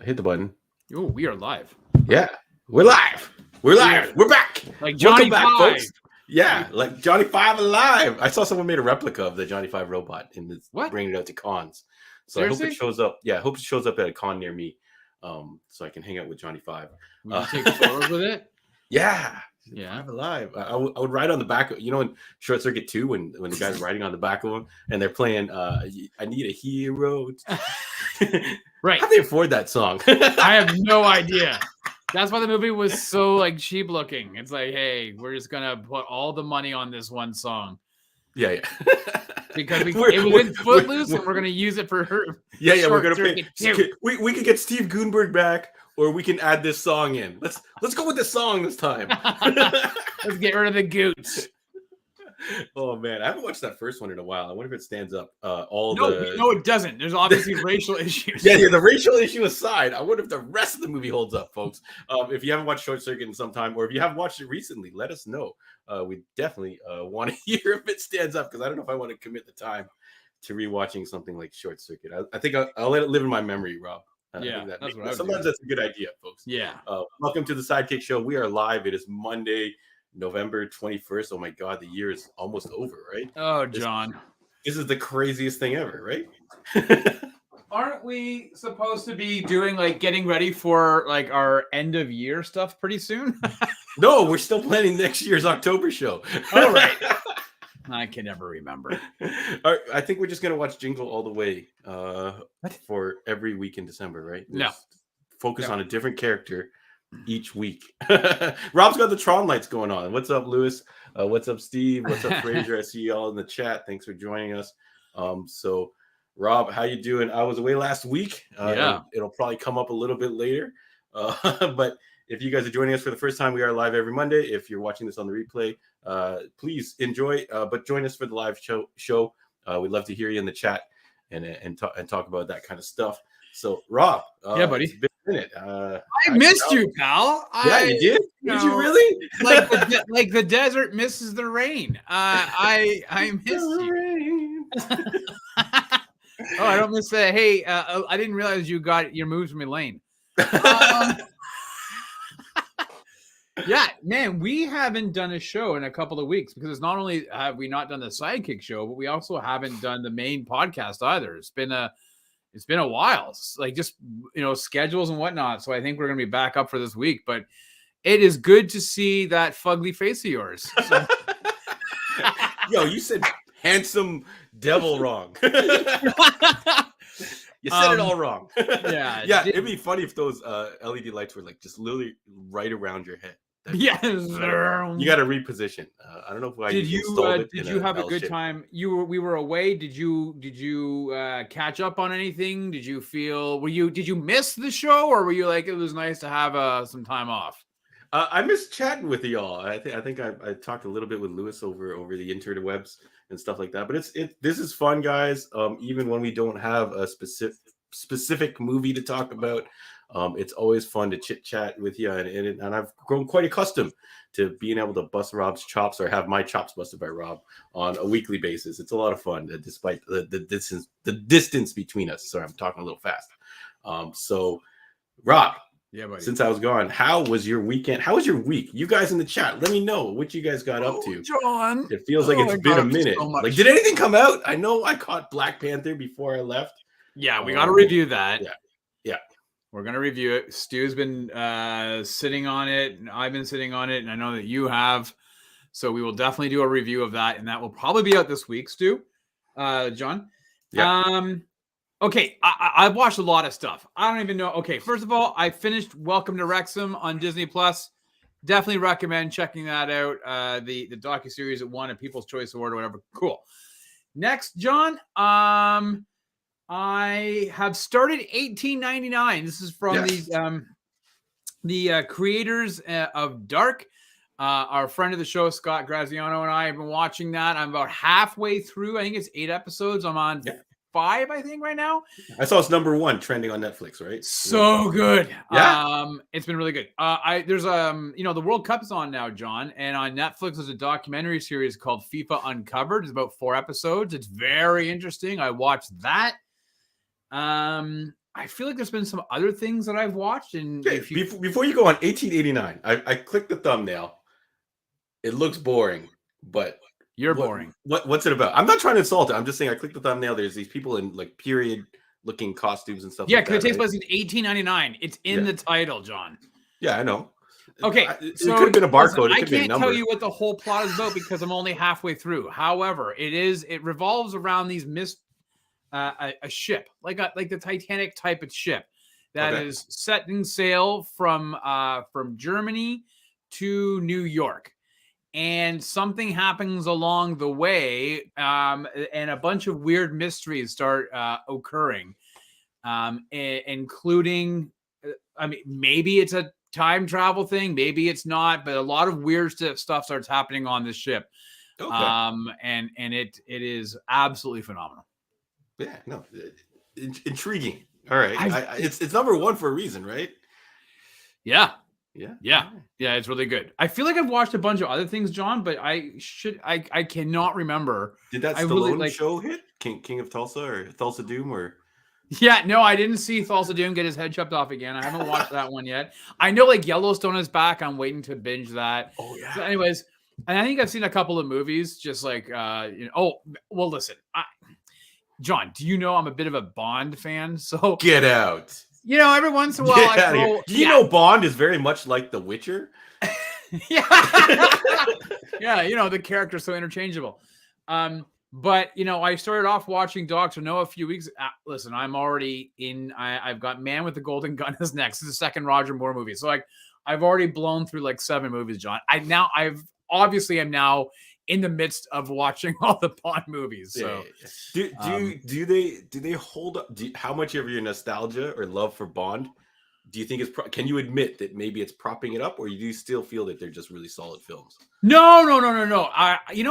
I hit the button. Oh, we are live. Yeah, we're live. We're live. We're back. Like Johnny Welcome back, Five. folks. Yeah, like Johnny Five alive. I saw someone made a replica of the Johnny Five robot and it's What? bringing it out to cons. So Seriously? I hope it shows up. Yeah, I hope it shows up at a con near me, so I can hang out with Johnny Five. Would you take photos with it? Yeah. Yeah. Five alive. I would ride on the back of, in Short Circuit 2 when the guy's riding on the back of him and they're playing I Need a Hero. Right. How do they afford that song? I have no idea. That's why the movie was so like cheap looking. It's like, hey, we're just gonna put all the money on this one song. Yeah. Because it was in Footloose and we're gonna use it for her. Yeah, we're gonna pay. Too. We could get Steve Guttenberg back, or we can add this song in. Let's go with this song this time. Let's get rid of the goots. Oh man, I haven't watched that first one in a while. I wonder if it stands up. No, it doesn't. There's obviously racial issues. Yeah. The racial issue aside, I wonder if the rest of the movie holds up, folks. If you haven't watched Short Circuit in some time, or if you have watched it recently, let us know. We definitely want to hear if it stands up because I don't know if I want to commit the time to rewatching something like Short Circuit. I think I'll let it live in my memory, Rob. Sometimes that's a good idea, folks. Yeah. Welcome to the Sidekick Show. We are live. It is Monday, November 21st. Oh my God, the year is almost over, right? Oh, John. This is the craziest thing ever, right? Aren't we supposed to be doing like getting ready for like our end of year stuff pretty soon? No, we're still planning next year's October show. All right. I can never remember. I think we're just gonna watch Jingle All the Way for every week in December, right? No. Focus on a different character each week. Rob's got the Tron lights going on. What's up, Lewis? What's up, Steve? What's up, Fraser? I see you all in the chat. Thanks for joining us. So Rob, how you doing? I was away last week. It'll probably come up a little bit later. But if you guys are joining us for the first time, we are live every Monday. If you're watching this on the replay, please enjoy. But join us for the live show. We'd love to hear you in the chat and talk about that kind of stuff. So, Rob, yeah, buddy, it's been a minute. I missed you, pal. Yeah, you did. Did you really? like the desert misses the rain. I missed you. Oh, I don't miss that. Hey, I didn't realize you got your moves from Elaine. Yeah, man, we haven't done a show in a couple of weeks because not only have we not done the Sidekick Show, but we also haven't done the main podcast either. It's been a while, like just schedules and whatnot. So I think we're gonna be back up for this week. But it is good to see that fugly face of yours. So. Yo, you said handsome devil wrong. You said it all wrong. Yeah. It'd be funny if those LED lights were like just literally right around your head. Yes. You got to reposition. I don't know if did you have a good time? We were away. Did you catch up on anything? Did you miss the show, or were you like it was nice to have some time off? I miss chatting with y'all. I think I talked a little bit with Lewis over the interwebs and stuff like that. But this is fun, guys. Even when we don't have a specific movie to talk about, it's always fun to chit chat with you. And I've grown quite accustomed to being able to bust Rob's chops or have my chops busted by Rob on a weekly basis. It's a lot of fun, despite the distance between us. Sorry, I'm talking a little fast. So, Rob. Yeah, buddy. Since I was gone, how was your weekend? How was your week? You guys in the chat, let me know what you guys got up to. John, it feels like it's been a minute. So like, did anything come out? I know I caught Black Panther before I left. Yeah, we got to review that. Yeah. We're gonna review it. Stu's been sitting on it, and I've been sitting on it, and I know that you have. So we will definitely do a review of that, and that will probably be out this week, Stu. John. Yeah. Okay, I've watched a lot of stuff. I don't even know. Okay, first of all, I finished Welcome to Wrexham on Disney Plus. Definitely recommend checking that out. The docuseries that won a People's Choice Award or whatever. Cool. Next, John, I have started 1899. This is from the creators of Dark. Our friend of the show, Scott Graziano, and I have been watching that. I'm about halfway through. I think it's 8 episodes. I'm on 5, I think, right now. I saw it's number 1 trending on Netflix, right? So good. Yeah. It's been really good. There's the World Cup is on now, John, and on Netflix there's a documentary series called FIFA Uncovered. It's about 4 episodes. It's very interesting. I watched that. I feel like there's been some other things that I've watched, and Okay, before you go on, 1889. I clicked the thumbnail. It looks boring, but you're boring. What's it about? I'm not trying to insult it. I'm just saying I clicked the thumbnail. There's these people in like period looking costumes and stuff. Yeah, like because that, it takes right? place in 1899. It's in the title, John. Yeah, I know. Okay, It so could have been a barcode. listen, It I could be a can't number. tell you what the whole plot is about because I'm only halfway through. However, it revolves around these a ship, like the Titanic type of ship that is setting sail from Germany to New York. And something happens along the way, and a bunch of weird mysteries start occurring, including, I mean, maybe it's a time travel thing, maybe it's not, but a lot of weird stuff starts happening on this ship. And it is absolutely phenomenal. Yeah, no, intriguing. All right, it's number one for a reason, right? Yeah. It's really good. I feel like I've watched a bunch of other things, John, but I cannot remember. Did that Stallone show hit King of Tulsa or Tulsa Doom or? Yeah, no, I didn't see Tulsa Doom get his head chopped off again. I haven't watched that one yet. I know like Yellowstone is back. I'm waiting to binge that. Oh yeah. So anyways, and I think I've seen a couple of movies, just like Oh, well, listen, John, do you know I'm a bit of a Bond fan? So get out. Every once in a while, do you know Bond is very much like The Witcher? Yeah, the character's so interchangeable. But I started off watching Dr. No a few weeks. Listen, I'm already in. I've got Man with the Golden Gun is next. It's the second Roger Moore movie. So I've already blown through like 7 movies, John. I'm now in the midst of watching all the Bond movies. So do they hold up? How much of your nostalgia or love for Bond do you think is? Can you admit that maybe it's propping it up, or do you still feel that they're just really solid films? No.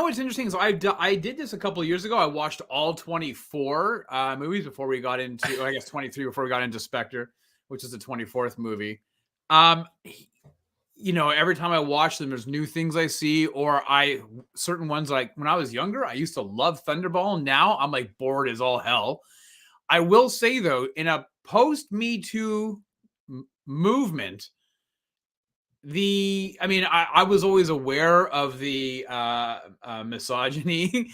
What's interesting is I did this a couple of years ago. I watched all 24 movies before we got into, or I guess 23 before we got into Spectre, which is the 24th movie. Every time I watch them, there's new things I see, or certain ones, like when I was younger, I used to love Thunderball. Now I'm like bored as all hell. I will say though, in a post Me Too movement, I was always aware of the misogyny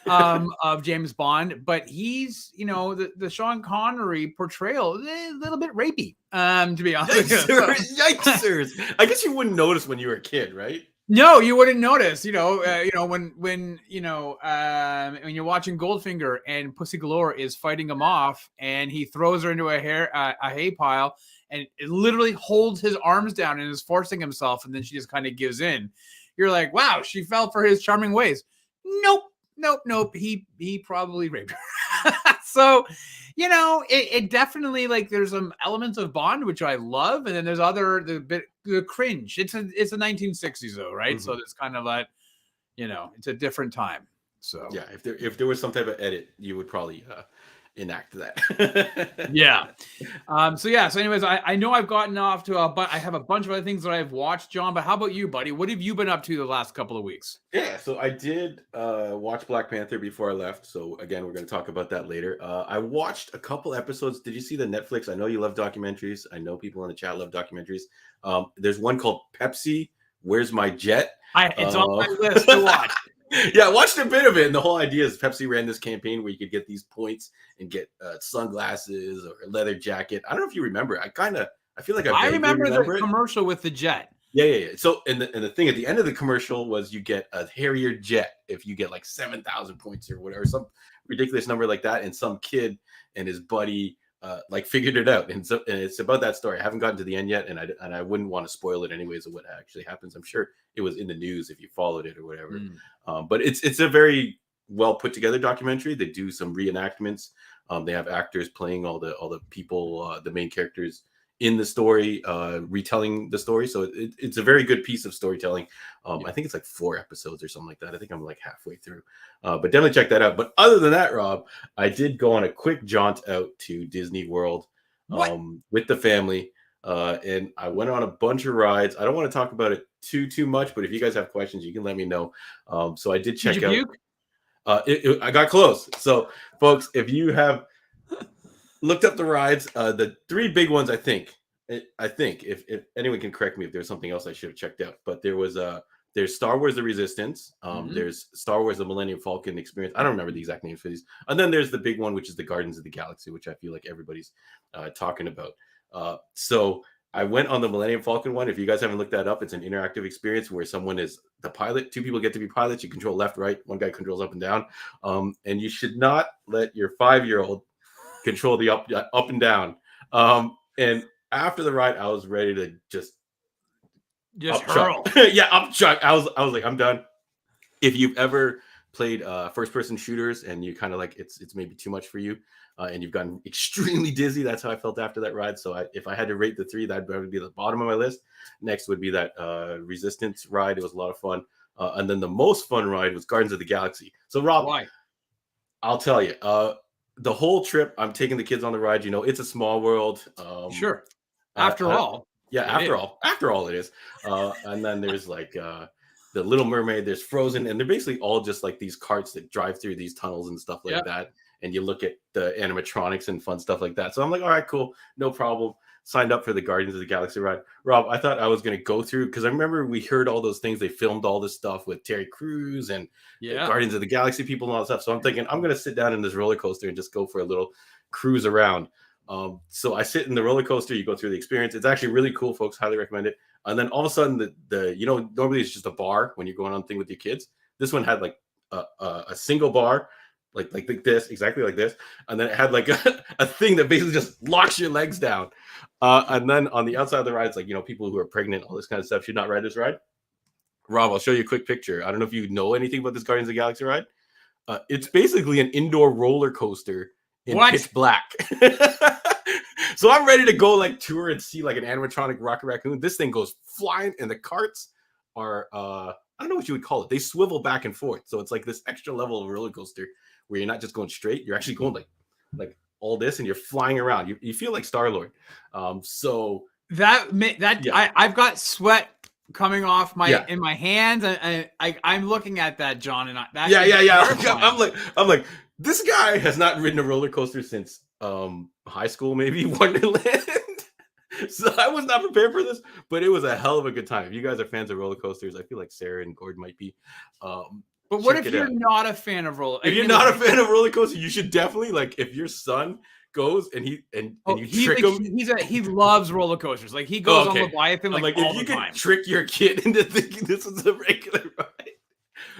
of James Bond, but he's, the Sean Connery portrayal is a little bit rapey, to be honest. Yikesers. I guess you wouldn't notice when you were a kid, right? No, you wouldn't notice. When you're watching Goldfinger and Pussy Galore is fighting him off, and he throws her into a hay pile, and it literally holds his arms down and is forcing himself, and then she just kind of gives in. You're like, wow, she fell for his charming ways. Nope. He probably raped her. So, it definitely, like, there's some elements of Bond which I love, and then there's the cringe. It's a 1960s though, right? Mm-hmm. So it's kind of like, it's a different time. So yeah, if there was some type of edit, you would probably enact that. Yeah. So anyways, I know I've gotten off to I have a bunch of other things that I've watched, John, but how about you, buddy? What have you been up to the last couple of weeks? Yeah, so I did watch Black Panther before I left. So again, we're going to talk about that later. I watched a couple episodes. Did you see the Netflix? I know you love documentaries. I know people in the chat love documentaries. There's one called Pepsi, Where's My Jet? It's on my list to watch. Yeah, I watched a bit of it, and the whole idea is Pepsi ran this campaign where you could get these points and get sunglasses or a leather jacket. I don't know if you remember. I feel like I remember the commercial with the jet. Yeah. So, and the thing at the end of the commercial was you get a Harrier jet if you get like 7,000 points or whatever, some ridiculous number like that. And some kid and his buddy figured it out, and it's about that story. I haven't gotten to the end yet, and I wouldn't want to spoil it anyways of what actually happens. I'm sure it was in the news if you followed it or whatever. But it's a very well put together documentary. They do some reenactments. They have actors playing all the people, the main characters in the story, retelling the story. So it's a very good piece of storytelling. I think it's like 4 episodes or something like that. I think I'm like halfway through, but definitely check that out. But other than that, Rob, I did go on a quick jaunt out to Disney World with the family. And I went on a bunch of rides. I don't want to talk about it too much, but if you guys have questions, you can let me know. So I did check out. I got close. So folks, if you have looked up the rides. The three big ones, I think. If anyone can correct me if there's something else I should have checked out, but there's Star Wars: The Resistance. There's Star Wars: The Millennium Falcon Experience. I don't remember the exact names for these. And then there's the big one, which is the Gardens of the Galaxy, which I feel like everybody's talking about. So I went on the Millennium Falcon one. If you guys haven't looked that up, it's an interactive experience where someone is the pilot. Two people get to be pilots. You control left, right. One guy controls up and down. And you should not let your 5-year-old control the up and down. And after the ride, I was ready to just hurl. Yeah, up chuck. I was like, I'm done. If you've ever played first-person shooters and you kind of like it's maybe too much for you, and you've gotten extremely dizzy, that's how I felt after that ride. So if I had to rate the three, that'd probably be the bottom of my list. Next would be that Resistance ride. It was a lot of fun. And then the most fun ride was Gardens of the Galaxy. So Rob, why? I'll tell you. The whole trip, I'm taking the kids on the ride. It's a small world. Sure. After all. Yeah, after all it is. And then there's like the Little Mermaid, there's Frozen, and they're basically all just like these carts that drive through these tunnels and stuff like that. And you look at the animatronics and fun stuff like that. So I'm like, all right, cool, no problem. Signed up for the Guardians of the Galaxy ride. Rob, I thought I was going to go through, because I remember we heard all those things. They filmed all this stuff with Terry Crews and Guardians of the Galaxy people and all that stuff. So I'm thinking I'm going to sit down in this roller coaster and just go for a little cruise around. So I sit in the roller coaster. You go through the experience. It's actually really cool, folks. Highly recommend it. And then all of a sudden, normally it's just a bar when you're going on the thing with your kids. This one had like a single bar, like this, exactly like this. And then it had like a thing that basically just locks your legs down. And then on the outside of the ride, it's like, people who are pregnant, all this kind of stuff should not ride this ride. Rob, I'll show you a quick picture. I don't know if you know anything about this Guardians of the Galaxy ride. It's basically an indoor roller coaster in pitch black. So I'm ready to go like tour and see like an animatronic Rocket Raccoon. This thing goes flying, and the carts are I don't know what you would call it. They swivel back and forth. So it's like this extra level of roller coaster where you're not just going straight, you're actually going like all this, and you're flying around. You feel like Star-Lord. So I've got sweat coming off in my hands, and I'm looking at that, John, and I'm like, this guy has not ridden a roller coaster since high school, maybe Wonderland. So I was not prepared for this, but it was a hell of a good time. If you guys are fans of roller coasters, I feel like Sarah and Gord might be. But what if you're not a fan of roller? If you're not a fan of roller coasters, you should definitely, like, if your son goes and you trick him. He loves roller coasters. Like, he goes on Leviathan like all if you the time. Could trick your kid into thinking this is a regular ride.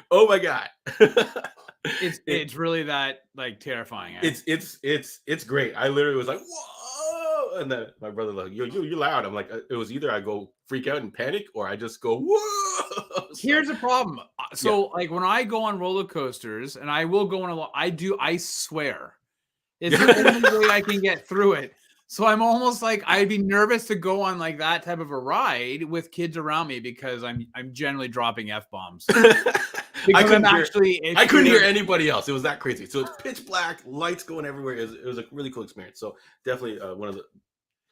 Oh my god. It's really that like terrifying. It's great. I literally was like, whoa, and then my brother like, you're loud. I'm like, it was either I go freak out and panic, or I just go whoa. Here's the problem. So like when I go on roller coasters, and I will go on a lot, I swear it's the only way I can get through it. So I'm almost like I'd be nervous to go on like that type of a ride with kids around me, because I'm generally dropping F-bombs. I couldn't hear anybody else. It was that crazy. So it's pitch black, lights going everywhere. It was a really cool experience. So definitely one of the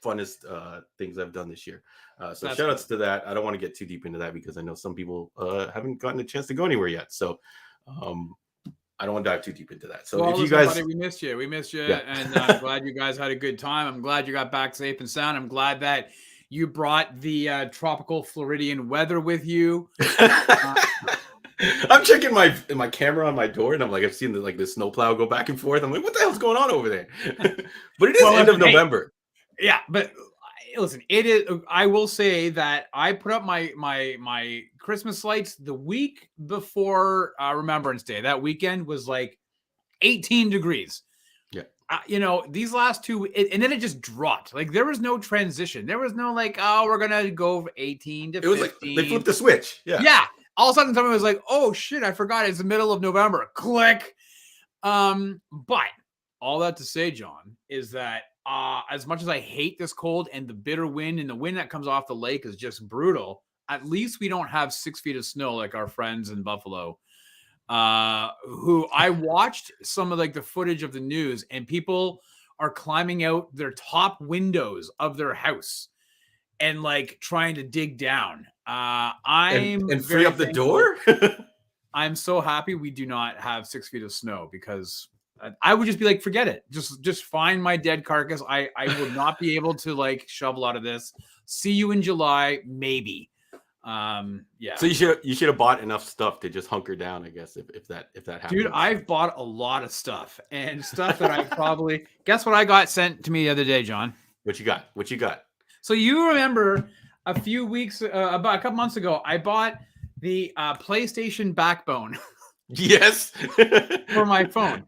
funnest things I've done this year. So shout outs to that. I don't want to get too deep into that, because I know some people haven't gotten a chance to go anywhere yet. So I don't want to dive too deep into that. So if you guys, buddy, we missed you, and I'm glad you guys had a good time. I'm glad you got back safe and sound. I'm glad that you brought the tropical Floridian weather with you. I'm checking my camera on my door, and I'm like, I've seen the snowplow go back and forth. I'm like, what the hell's going on over there? But it is end of November. Yeah, but listen, it is. I will say that I put up my Christmas lights the week before Remembrance Day. That weekend was like 18 degrees. Yeah. These last two, and then it just dropped. Like, there was no transition. There was no like, oh, we're gonna go 18 to 15. It was like they flipped the switch. Yeah. Yeah. All of a sudden, somebody was like, oh shit, I forgot it's the middle of November. Click. But all that to say, John, is that as much as I hate this cold and the bitter wind, and the wind that comes off the lake is just brutal, at least we don't have 6 feet of snow like our friends in Buffalo. Who I watched some of like the footage of the news, and people are climbing out their top windows of their house and like trying to dig down. And free up the door. I'm so happy we do not have 6 feet of snow, because I would just be like, forget it. Just find my dead carcass. I will not be able to like shovel out of this. See you in July, maybe. Yeah. So you should have bought enough stuff to just hunker down, I guess, if that happens. Dude, I've bought a lot of stuff and stuff that I probably guess what I got sent to me the other day, John. What you got? What you got? So you remember a few weeks about a couple months ago, I bought the PlayStation Backbone. Yes. For my phone.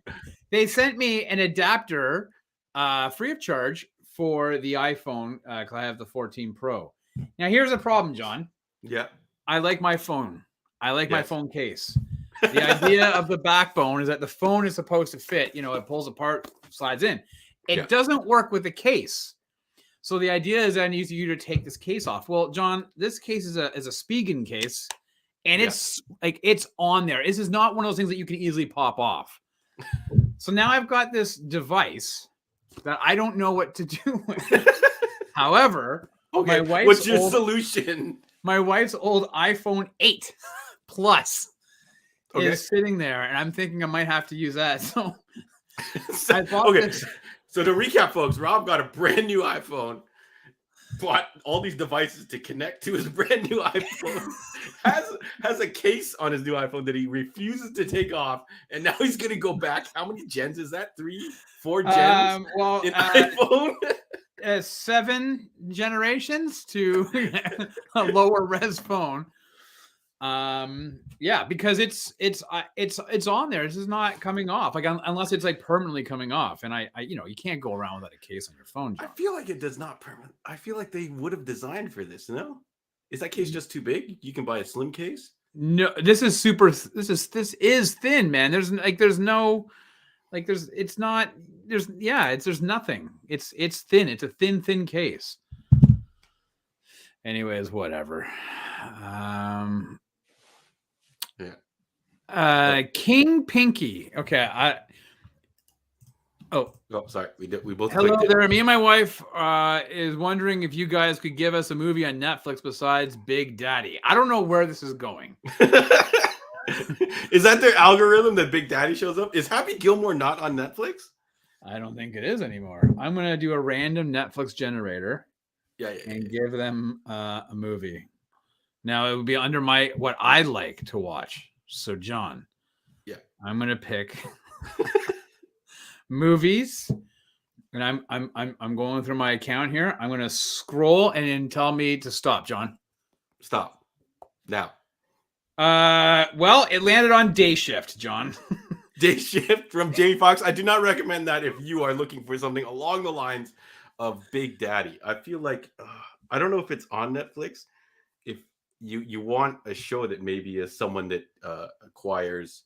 They sent me an adapter free of charge for the iPhone because I have the 14 Pro. Now here's the problem, John. Yeah. I like my phone. I like my phone case. The idea of the Backbone is that the phone is supposed to fit. It pulls apart, slides in. It doesn't work with the case. So the idea is I need you to take this case off. Well, John, this case is a Spigen case, and it's like it's on there. This is not one of those things that you can easily pop off. So now I've got this device that I don't know what to do with. However, okay, what's your solution? My wife's old iPhone 8 Plus is sitting there, and I'm thinking I might have to use that. So I bought this. So to recap, folks, Rob got a brand new iPhone, bought all these devices to connect to his brand new iPhone, has a case on his new iPhone that he refuses to take off, and now he's going to go back. How many gens is that? 3, 4 gens in iPhone? 7 generations to a lower res phone. Because it's on there. This is not coming off, like unless it's like permanently coming off. And I you can't go around without a case on your phone, John. I feel like it does not permanent. I feel like they would have designed for this. No, is that case just too big? You can buy a slim case. No, this is super. This is thin, man. There's no, it's nothing. It's thin. It's a thin case. Anyways, whatever. King Pinky. Okay. Sorry. We both. Hello there. Me and my wife is wondering if you guys could give us a movie on Netflix besides Big Daddy. I don't know where this is going. Is that their algorithm that Big Daddy shows up? Is Happy Gilmore not on Netflix? I don't think it is anymore. I'm gonna do a random Netflix generator. And give them a movie. Now it would be under what I like to watch. So John, I'm gonna pick movies, and I'm going through my account here. I'm gonna scroll and then tell me to stop, John. Stop now. Well, it landed on Day Shift, John. Day Shift from Jamie Foxx. I do not recommend that if you are looking for something along the lines of Big Daddy. I feel like I don't know if it's on Netflix. If you want a show that maybe is someone that acquires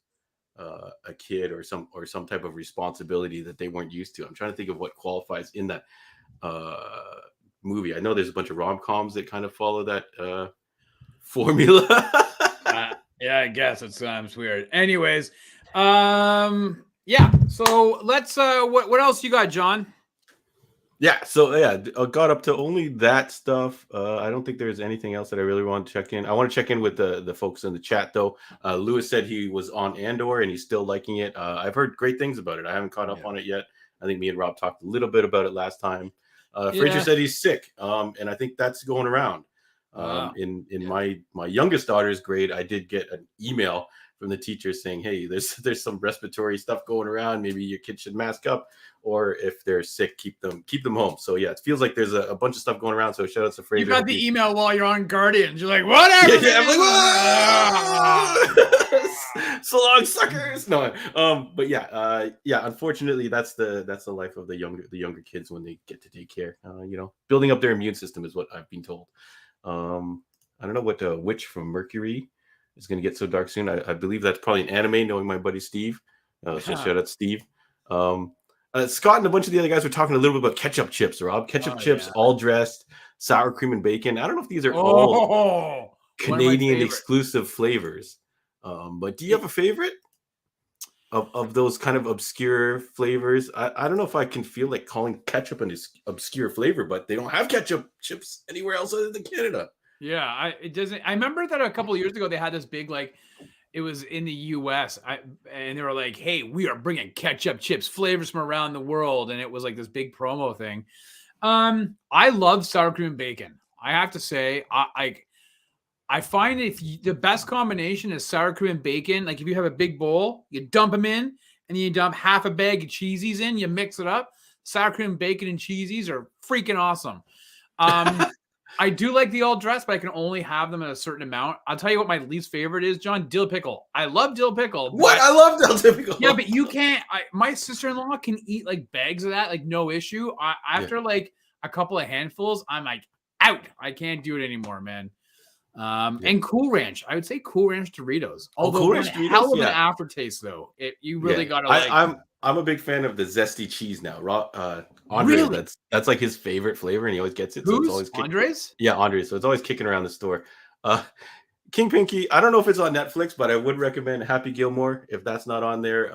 a kid or some type of responsibility that they weren't used to. I'm trying to think of what qualifies in that movie. I know there's a bunch of rom-coms that kind of follow that formula. I guess it sounds weird. Anyways, so let's what else you got, John? I got up to only that stuff. I don't think there's anything else that I really want to check in. I want to check in with the folks in the chat, though. Lewis said he was on Andor and he's still liking it. I've heard great things about it. I haven't caught up on it yet. I think me and Rob talked a little bit about it last time. Fraser said he's sick, and I think that's going around. In my youngest daughter's grade, I did get an email from the teacher saying, "Hey, there's some respiratory stuff going around. Maybe your kid should mask up, or if they're sick, keep them home." So it feels like there's a bunch of stuff going around. So shout out to Fraser. You got the email while you're on Guardians. You're like, whatever. I'm like, so long, suckers. No, but unfortunately, that's the life of the younger kids when they get to daycare. Building up their immune system is what I've been told. I don't know what Witch from Mercury is going to get so dark soon. I believe that's probably an anime, knowing my buddy Steve. So shout out Steve. Scott and a bunch of the other guys were talking a little bit about ketchup chips, Rob. Ketchup chips, all dressed, sour cream and bacon. I don't know if these are all Canadian exclusive flavors. But do you have a favorite of those kind of obscure flavors? I don't know if I can feel like calling ketchup an obscure flavor, but they don't have ketchup chips anywhere else other than Canada. Yeah, it doesn't. I remember that a couple of years ago they had this big it was in the U.S. And they were like, "Hey, we are bringing ketchup chips flavors from around the world," and it was like this big promo thing. I love sour cream and bacon. I have to say, I find the best combination is sour cream and bacon. Like if you have a big bowl, you dump them in, and you dump half a bag of cheesies in. You mix it up. Sour cream, bacon, and cheesies are freaking awesome. I do like the all dress, but I can only have them in a certain amount. I'll tell you what my least favorite is, John. Dill pickle. I love dill pickle. What? I love dill pickle. Yeah, but you can't. My sister-in-law can eat like bags of that, like no issue. After like a couple of handfuls, I'm like out. I can't do it anymore, man. And Cool Ranch. I would say Cool Ranch Doritos. Although Cool Ranch Doritos, hell of an aftertaste, though. You really gotta like. I'm a big fan of the zesty cheese now. Andres, Really? that's like his favorite flavor, and he always gets it. Who's? So it's always Andres? Yeah, Andres. So it's always kicking around the store. King Pinky. I don't know if it's on Netflix, but I would recommend Happy Gilmore if that's not on there.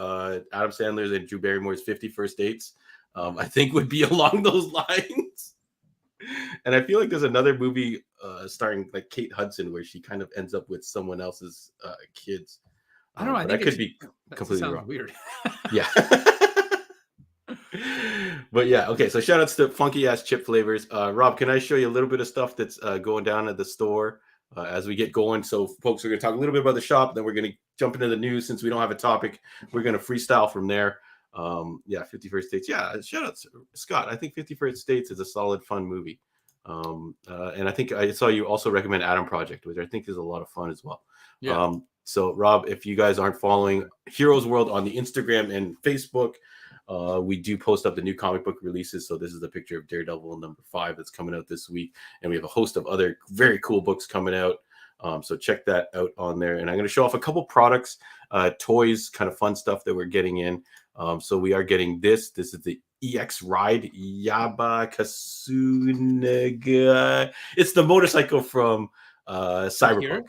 Adam Sandler's and Drew Barrymore's 50 First Dates. I think would be along those lines. And I feel like there's another movie starring like Kate Hudson where she kind of ends up with someone else's kids. I don't know. I think that could be completely wrong. Weird. Yeah. But yeah, okay. So shout outs to funky ass chip flavors. Rob, can I show you a little bit of stuff that's going down at the store as we get going? So folks, we're going to talk a little bit about the shop, then we're going to jump into the news. Since we don't have a topic, we're going to freestyle from there. 50 First Dates. Yeah, shout out to Scott. I think 50 First Dates is a solid, fun movie. And I think I saw you also recommend Adam Project, which I think is a lot of fun as well. Yeah. So Rob, if you guys aren't following Heroes World on the Instagram and Facebook, we do post up the new comic book releases. So this is the picture of Daredevil #5 that's coming out this week, and we have a host of other very cool books coming out. So check that out on there. And I'm going to show off a couple products, toys, kind of fun stuff that we're getting in. So we are getting this. This is the EX Ride Yaba Kasunaga. It's the motorcycle from Cyberpunk. Akira?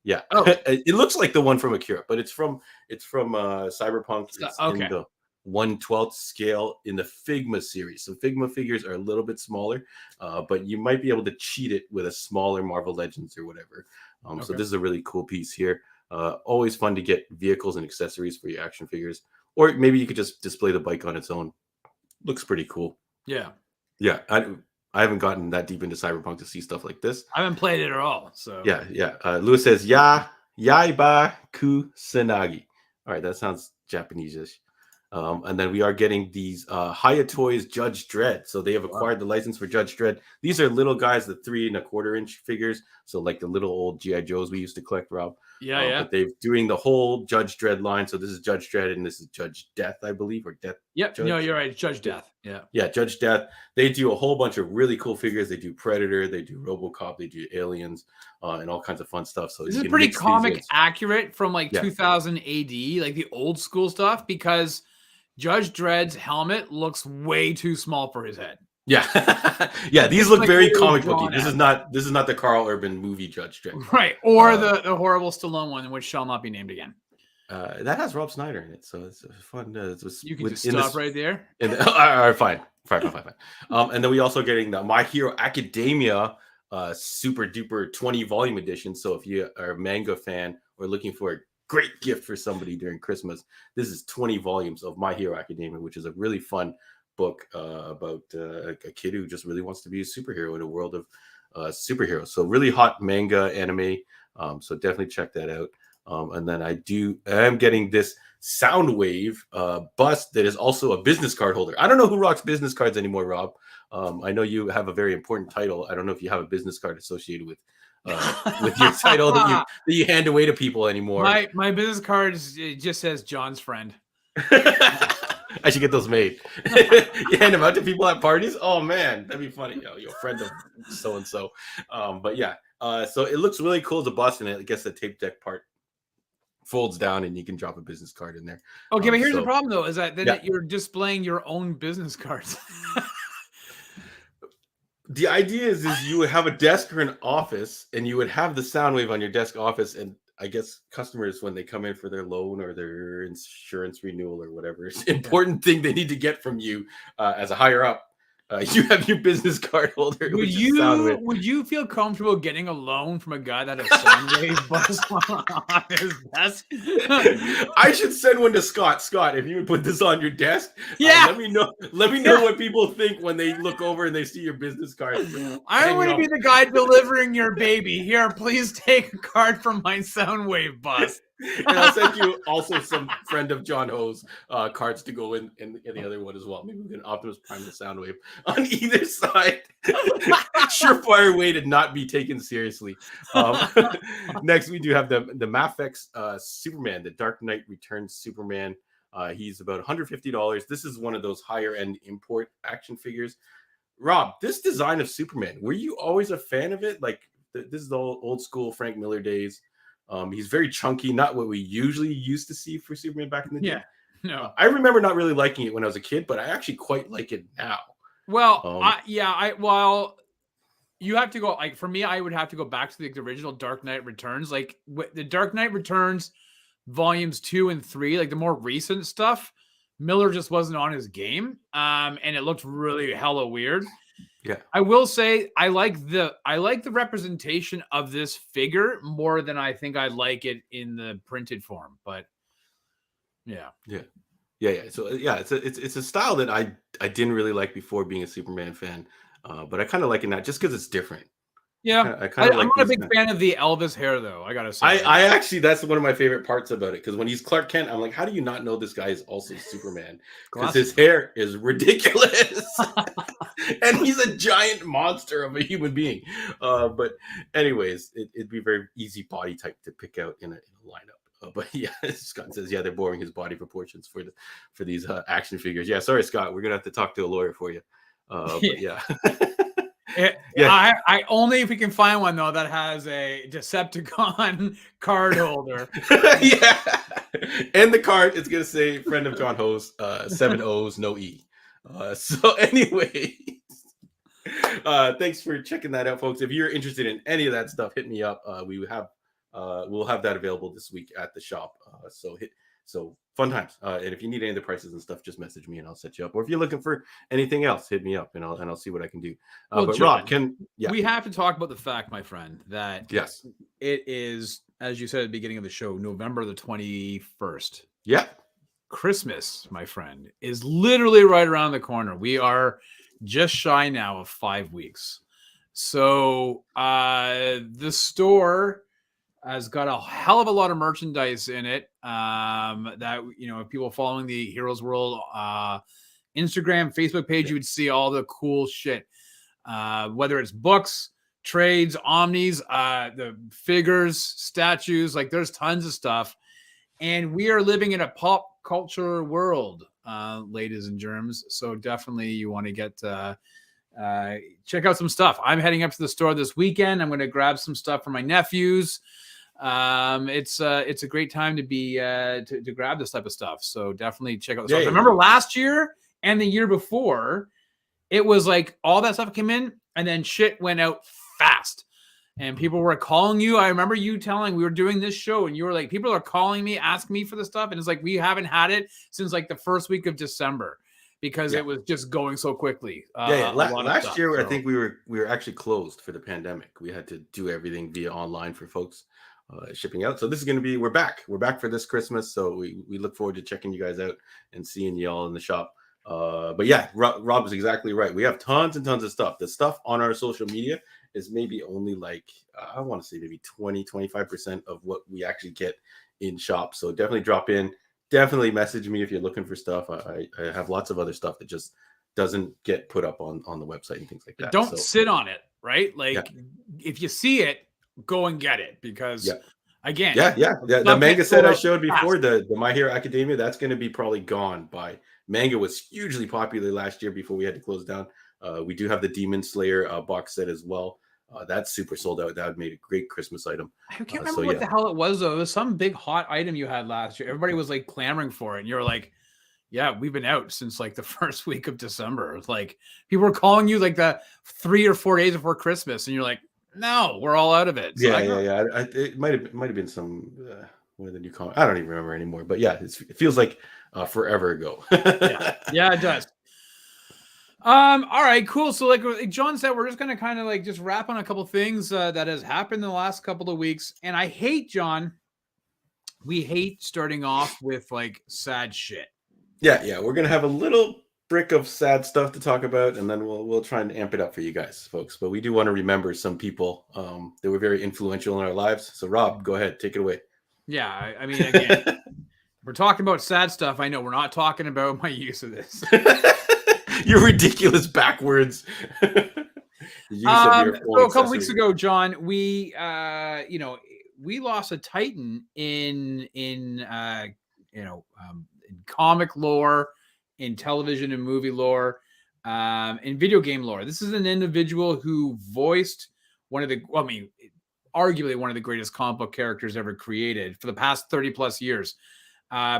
Yeah. Oh. It looks like the one from Akira, but it's from Cyberpunk. It's in the 1/12 scale in the Figma series. So Figma figures are a little bit smaller, but you might be able to cheat it with a smaller Marvel Legends or whatever. So this is a really cool piece here. Always fun to get vehicles and accessories for your action figures. Or maybe you could just display the bike on its own. Looks pretty cool. Yeah. Yeah. I haven't gotten that deep into Cyberpunk to see stuff like this. I haven't played it at all. So yeah. Lewis says, Yaiba Kusanagi. All right, that sounds Japanese-ish. And then we are getting these Haya Toys Judge Dredd. So they have acquired the license for Judge Dredd. These are little guys, the 3 1/4 inch figures. So like the little old G.I. Joes we used to collect, Rob. Yeah. But they're doing the whole Judge Dredd line. So this is Judge Dredd and this is Judge Death, I believe, or Death. Yep. Judge. No, you're right. Judge Death. Yeah. Yeah, Judge Death. They do a whole bunch of really cool figures. They do Predator, they do RoboCop, they do Aliens, and all kinds of fun stuff. So this is pretty comic accurate from like 2000 AD, like the old school stuff, because Judge Dredd's helmet looks way too small for his head. Yeah. Yeah, these look like very comic booky. This is not the Carl Urban movie Judge Dredd. Right. Or the horrible Stallone one, which shall not be named again. That has Rob Schneider in it, so it's fun. You can just stop right there. All right, fine. And then we also getting the My Hero Academia super duper 20 volume edition. So if you are a manga fan or looking for a great gift for somebody during Christmas, this is 20 volumes of My Hero Academia, which is a really fun book about a kid who just really wants to be a superhero in a world of superheroes. So really hot manga anime. So definitely check that out. And then I am getting this Soundwave bust that is also a business card holder. I don't know who rocks business cards anymore, Rob. I know you have a very important title. I don't know if you have a business card associated with your title that you hand away to people anymore. My business card just says John's friend. I should get those made. You hand them out to people at parties. Oh man, that'd be funny. You're a friend of so and so. But yeah, so it looks really cool as a bust, and I guess the tape deck part folds down, and you can drop a business card in there. Okay, but here's the problem though: is that you're displaying your own business cards. The idea is you would have a desk or an office, and you would have the Soundwave on your desk office, and I guess customers, when they come in for their loan or their insurance renewal or whatever, it's an important thing they need to get from you as a higher up. You have your business card holder, Would which is Soundwave. you feel comfortable getting a loan from a guy that has Soundwave bus on his desk? I should send one to Scott. Scott, if you would put this on your desk, Yeah. let me know. Let me know what people think when they look over and they see your business card. I want to be the guy delivering your baby. Here, please take a card from my Soundwave bus. And I'll send you also some friend of John Ho's cards to go in the other one as well. Maybe we can Optimus Prime the Soundwave on either side. Surefire way to not be taken seriously. Next, we do have the Mafex Superman, the Dark Knight Returns Superman. He's about $150. This is one of those higher end import action figures. Rob, this design of Superman, were you always a fan of it? Like this is the old school Frank Miller days. He's very chunky, not what we usually used to see for Superman back in the day. Yeah, no. I remember not really liking it when I was a kid, but I actually quite like it now. Well, you have to go, like, for me, I would have to go back to the original Dark Knight Returns. Like, the Dark Knight Returns volumes 2 and 3, like the more recent stuff, Miller just wasn't on his game. And it looked really hella weird. Yeah, I will say I like the representation of this figure more than I think I like it in the printed form. But yeah. So it's a style that I didn't really like before being a Superman fan, but I kind of like it now just because it's different. Yeah, I'm not a big fan of the Elvis hair, though. I gotta say, I actually, that's one of my favorite parts about it, because when he's Clark Kent, I'm like, how do you not know this guy is also Superman? Because his hair is ridiculous, and he's a giant monster of a human being. But anyways, it'd be a very easy body type to pick out in a lineup. But yeah, Scott says, yeah, they're boring his body proportions for these action figures. Yeah, sorry, Scott, we're gonna have to talk to a lawyer for you. But yeah. I only if we can find one though that has a Decepticon card holder. Yeah, and the card it's gonna say friend of John Ho's, 7 O's, no E. So anyway, thanks for checking that out, folks. If you're interested in any of that stuff, hit me up. We'll have that available this week at the shop. So fun times. And if you need any of the prices and stuff, just message me and I'll set you up. Or if you're looking for anything else, hit me up and I'll see what I can do. But John, Rob, we have to talk about the fact, my friend, that yes, it is, as you said at the beginning of the show, November the 21st. Yeah. Christmas, my friend, is literally right around the corner. We are just shy now of 5 weeks. So the store has got a hell of a lot of merchandise in it. That, if people following the Heroes World Instagram, Facebook page, you would see all the cool shit. Whether it's books, trades, omnis, the figures, statues, like there's tons of stuff. And we are living in a pop culture world, ladies and germs. So definitely you want to get check out some stuff. I'm heading up to the store this weekend. I'm going to grab some stuff for my nephews. It's a great time to be to grab this type of stuff. So definitely check out the stuff. I remember last year and the year before, it was like all that stuff came in and then shit went out fast. And people were calling you. I remember you telling we were doing this show and you were like, people are calling me, asking me for the stuff. And it's like, we haven't had it since like the first week of December because it was just going so quickly. Last year, I think we were actually closed for the pandemic. We had to do everything via online for folks shipping out. So this is going to be, we're back for this Christmas. So we look forward to checking you guys out and seeing you all in the shop. But yeah, Rob is exactly right. We have tons and tons of stuff. The stuff on our social media is maybe only like, I want to say maybe 20-25% of what we actually get in shop. So definitely drop in, definitely message me if you're looking for stuff. I have lots of other stuff that just doesn't get put up on the website and things like that. Don't sit on it, right? Like if you see it, go and get it because again, the manga set I showed before, the My Hero Academia, that's going to be probably gone by. Manga was hugely popular last year before we had to close down. We do have the Demon Slayer box set as well. That's super sold out. That would made a great Christmas item. I can't remember what the hell it was though. It was some big hot item you had last year. Everybody was like clamoring for it, and you're like, "Yeah, we've been out since like the first week of December." It's like people were calling you like the 3 or 4 days before Christmas, and you're like, "No, we're all out of it." So it might have been some what are the new comments? I don't even remember anymore. But yeah, it feels like forever ago. Yeah, it does. All right, cool. So like John said, we're just gonna kind of like just wrap on a couple things that has happened in the last couple of weeks. And I hate, John, we hate starting off with like sad shit. Yeah, we're gonna have a little brick of sad stuff to talk about, and then we'll try and amp it up for you guys, folks. But we do want to remember some people that were very influential in our lives. So Rob, go ahead, take it away. Yeah, I mean, again, we're talking about sad stuff. I know we're not talking about my use of this. Your ridiculous backwards use of your phone So a couple accessory. weeks ago, John, we we lost a titan in in comic lore, in television and movie lore, in video game lore. This is an individual who voiced one of the, well, I mean, arguably one of the greatest comic book characters ever created for the past 30 plus years.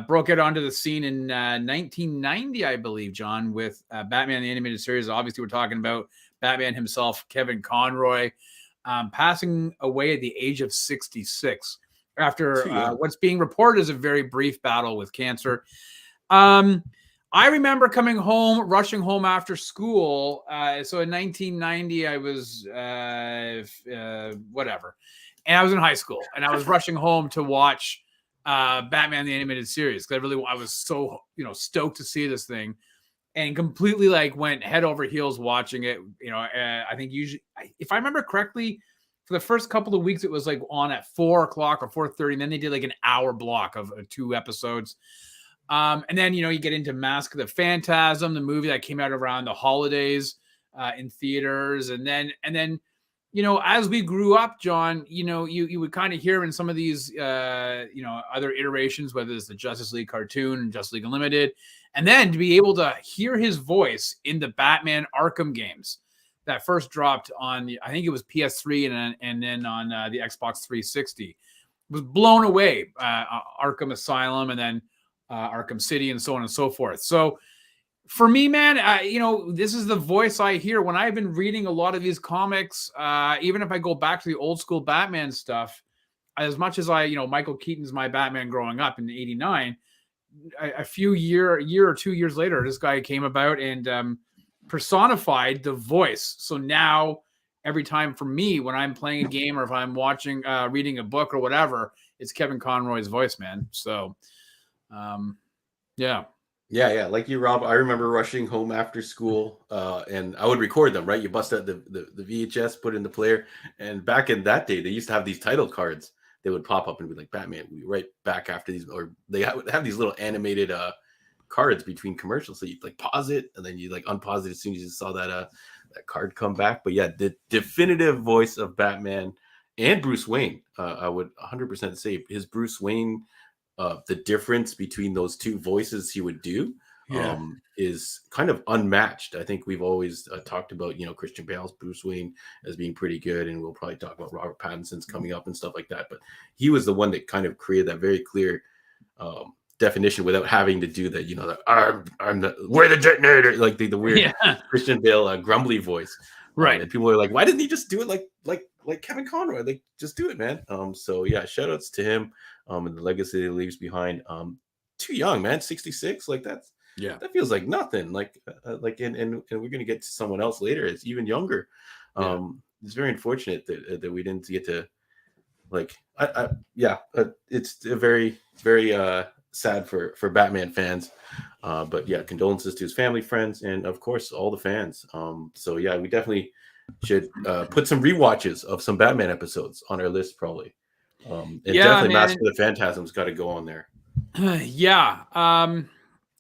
Broke out onto the scene in 1990, I believe, John, with Batman the Animated Series. Obviously, we're talking about Batman himself, Kevin Conroy, passing away at the age of 66 after what's being reported as a very brief battle with cancer. I remember coming home, rushing home after school. So in 1990, I was whatever. And I was in high school, and I was rushing home to watch Batman the Animated Series because I was so stoked to see this thing, and completely like went head over heels watching it. I think usually, if I remember correctly, for the first couple of weeks it was like on at 4:00 or 4:30, and then they did like an hour block of 2 episodes. And then you get into Mask of the Phantasm, the movie that came out around the holidays in theaters, and then as we grew up, John, you would kind of hear in some of these, other iterations, whether it's the Justice League cartoon and Justice League Unlimited, and then to be able to hear his voice in the Batman Arkham games that first dropped on, I think it was PS3 and then on the Xbox 360, was blown away. Arkham Asylum and then Arkham City and so on and so forth. So for me, man, this is the voice I hear when I've been reading a lot of these comics. Even if I go back to the old school Batman stuff, as much as Michael Keaton's my Batman growing up in '89, a year or 2 years later, this guy came about and personified the voice. So now every time for me, when I'm playing a game or if I'm watching, reading a book or whatever, it's Kevin Conroy's voice, man. So, yeah. Yeah. Like you, Rob, I remember rushing home after school, and I would record them, right? You bust out the VHS, put it in the player. And back in that day, they used to have these title cards. They would pop up and be like, Batman, we right back after these, or they have these little animated cards between commercials. So you like pause it, and then you like unpause it as soon as you saw that card come back. But yeah, the definitive voice of Batman and Bruce Wayne, I would 100% say his Bruce Wayne, the difference between those two voices he would do is kind of unmatched. I think we've always talked about, Christian Bale's Bruce Wayne as being pretty good, and we'll probably talk about Robert Pattinson's coming up and stuff like that. But he was the one that kind of created that very clear definition without having to do that, we're the detonator, like the weird Christian Bale grumbly voice. Right. And people are like, why didn't he just do it like Kevin Conroy? Like, just do it, man. So yeah, shout outs to him and the legacy he leaves behind. Too young, man, 66. Like that feels like nothing. Like and we're gonna get to someone else later. It's even younger. It's very unfortunate that we didn't get to it's a very, very sad for Batman fans. But yeah, condolences to his family, friends, and of course all the fans. So yeah, we definitely should put some rewatches of some Batman episodes on our list, probably. And definitely Mask of the Phantasm's got to go on there. Yeah,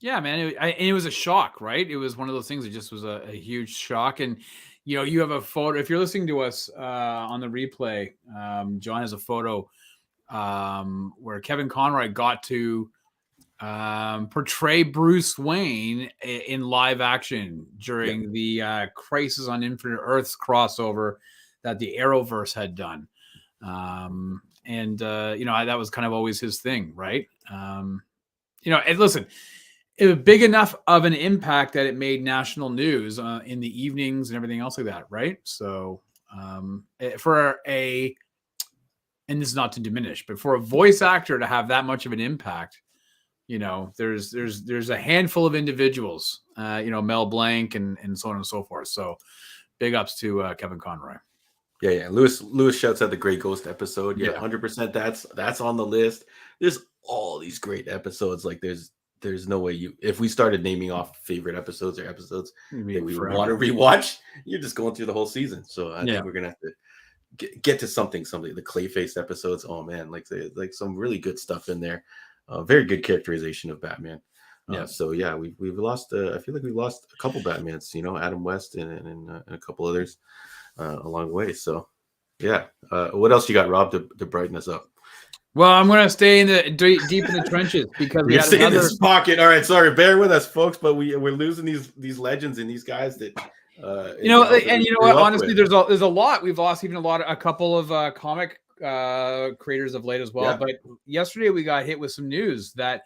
man. It was a shock, right? It was one of those things that just was a huge shock. And you have a photo. If you're listening to us on the replay, John has a photo where Kevin Conroy got to portray Bruce Wayne in live action during the Crisis on Infinite Earths crossover that the Arrowverse had done. And that was kind of always his thing, right? And listen, it was big enough of an impact that it made national news in the evenings and everything else like that, right? So and this is not to diminish, but for a voice actor to have that much of an impact, there's a handful of individuals, Mel Blanc and so on and so forth. So big ups to Kevin Conroy. Yeah. Lewis shouts out the Great Ghost episode. Yeah, 100%. That's on the list. There's all these great episodes. Like there's no way if we started naming off favorite episodes or episodes that we would want to rewatch, you're just going through the whole season. So I think we're gonna have to get to something. The Clayface episodes. Oh man, like some really good stuff in there. Very good characterization of Batman. So yeah, we've lost. I feel like we've lost a couple Batmans. Adam West and a couple others along the way. So yeah, what else you got, Rob, to brighten us up? Well, I'm going to stay in the deep in the trenches because we stay in this pocket. All right, sorry, bear with us, folks, but we're losing these legends and these guys that what? Honestly, there's a lot we've lost. Even a couple of comic creators of late as well. Yeah. But yesterday we got hit with some news that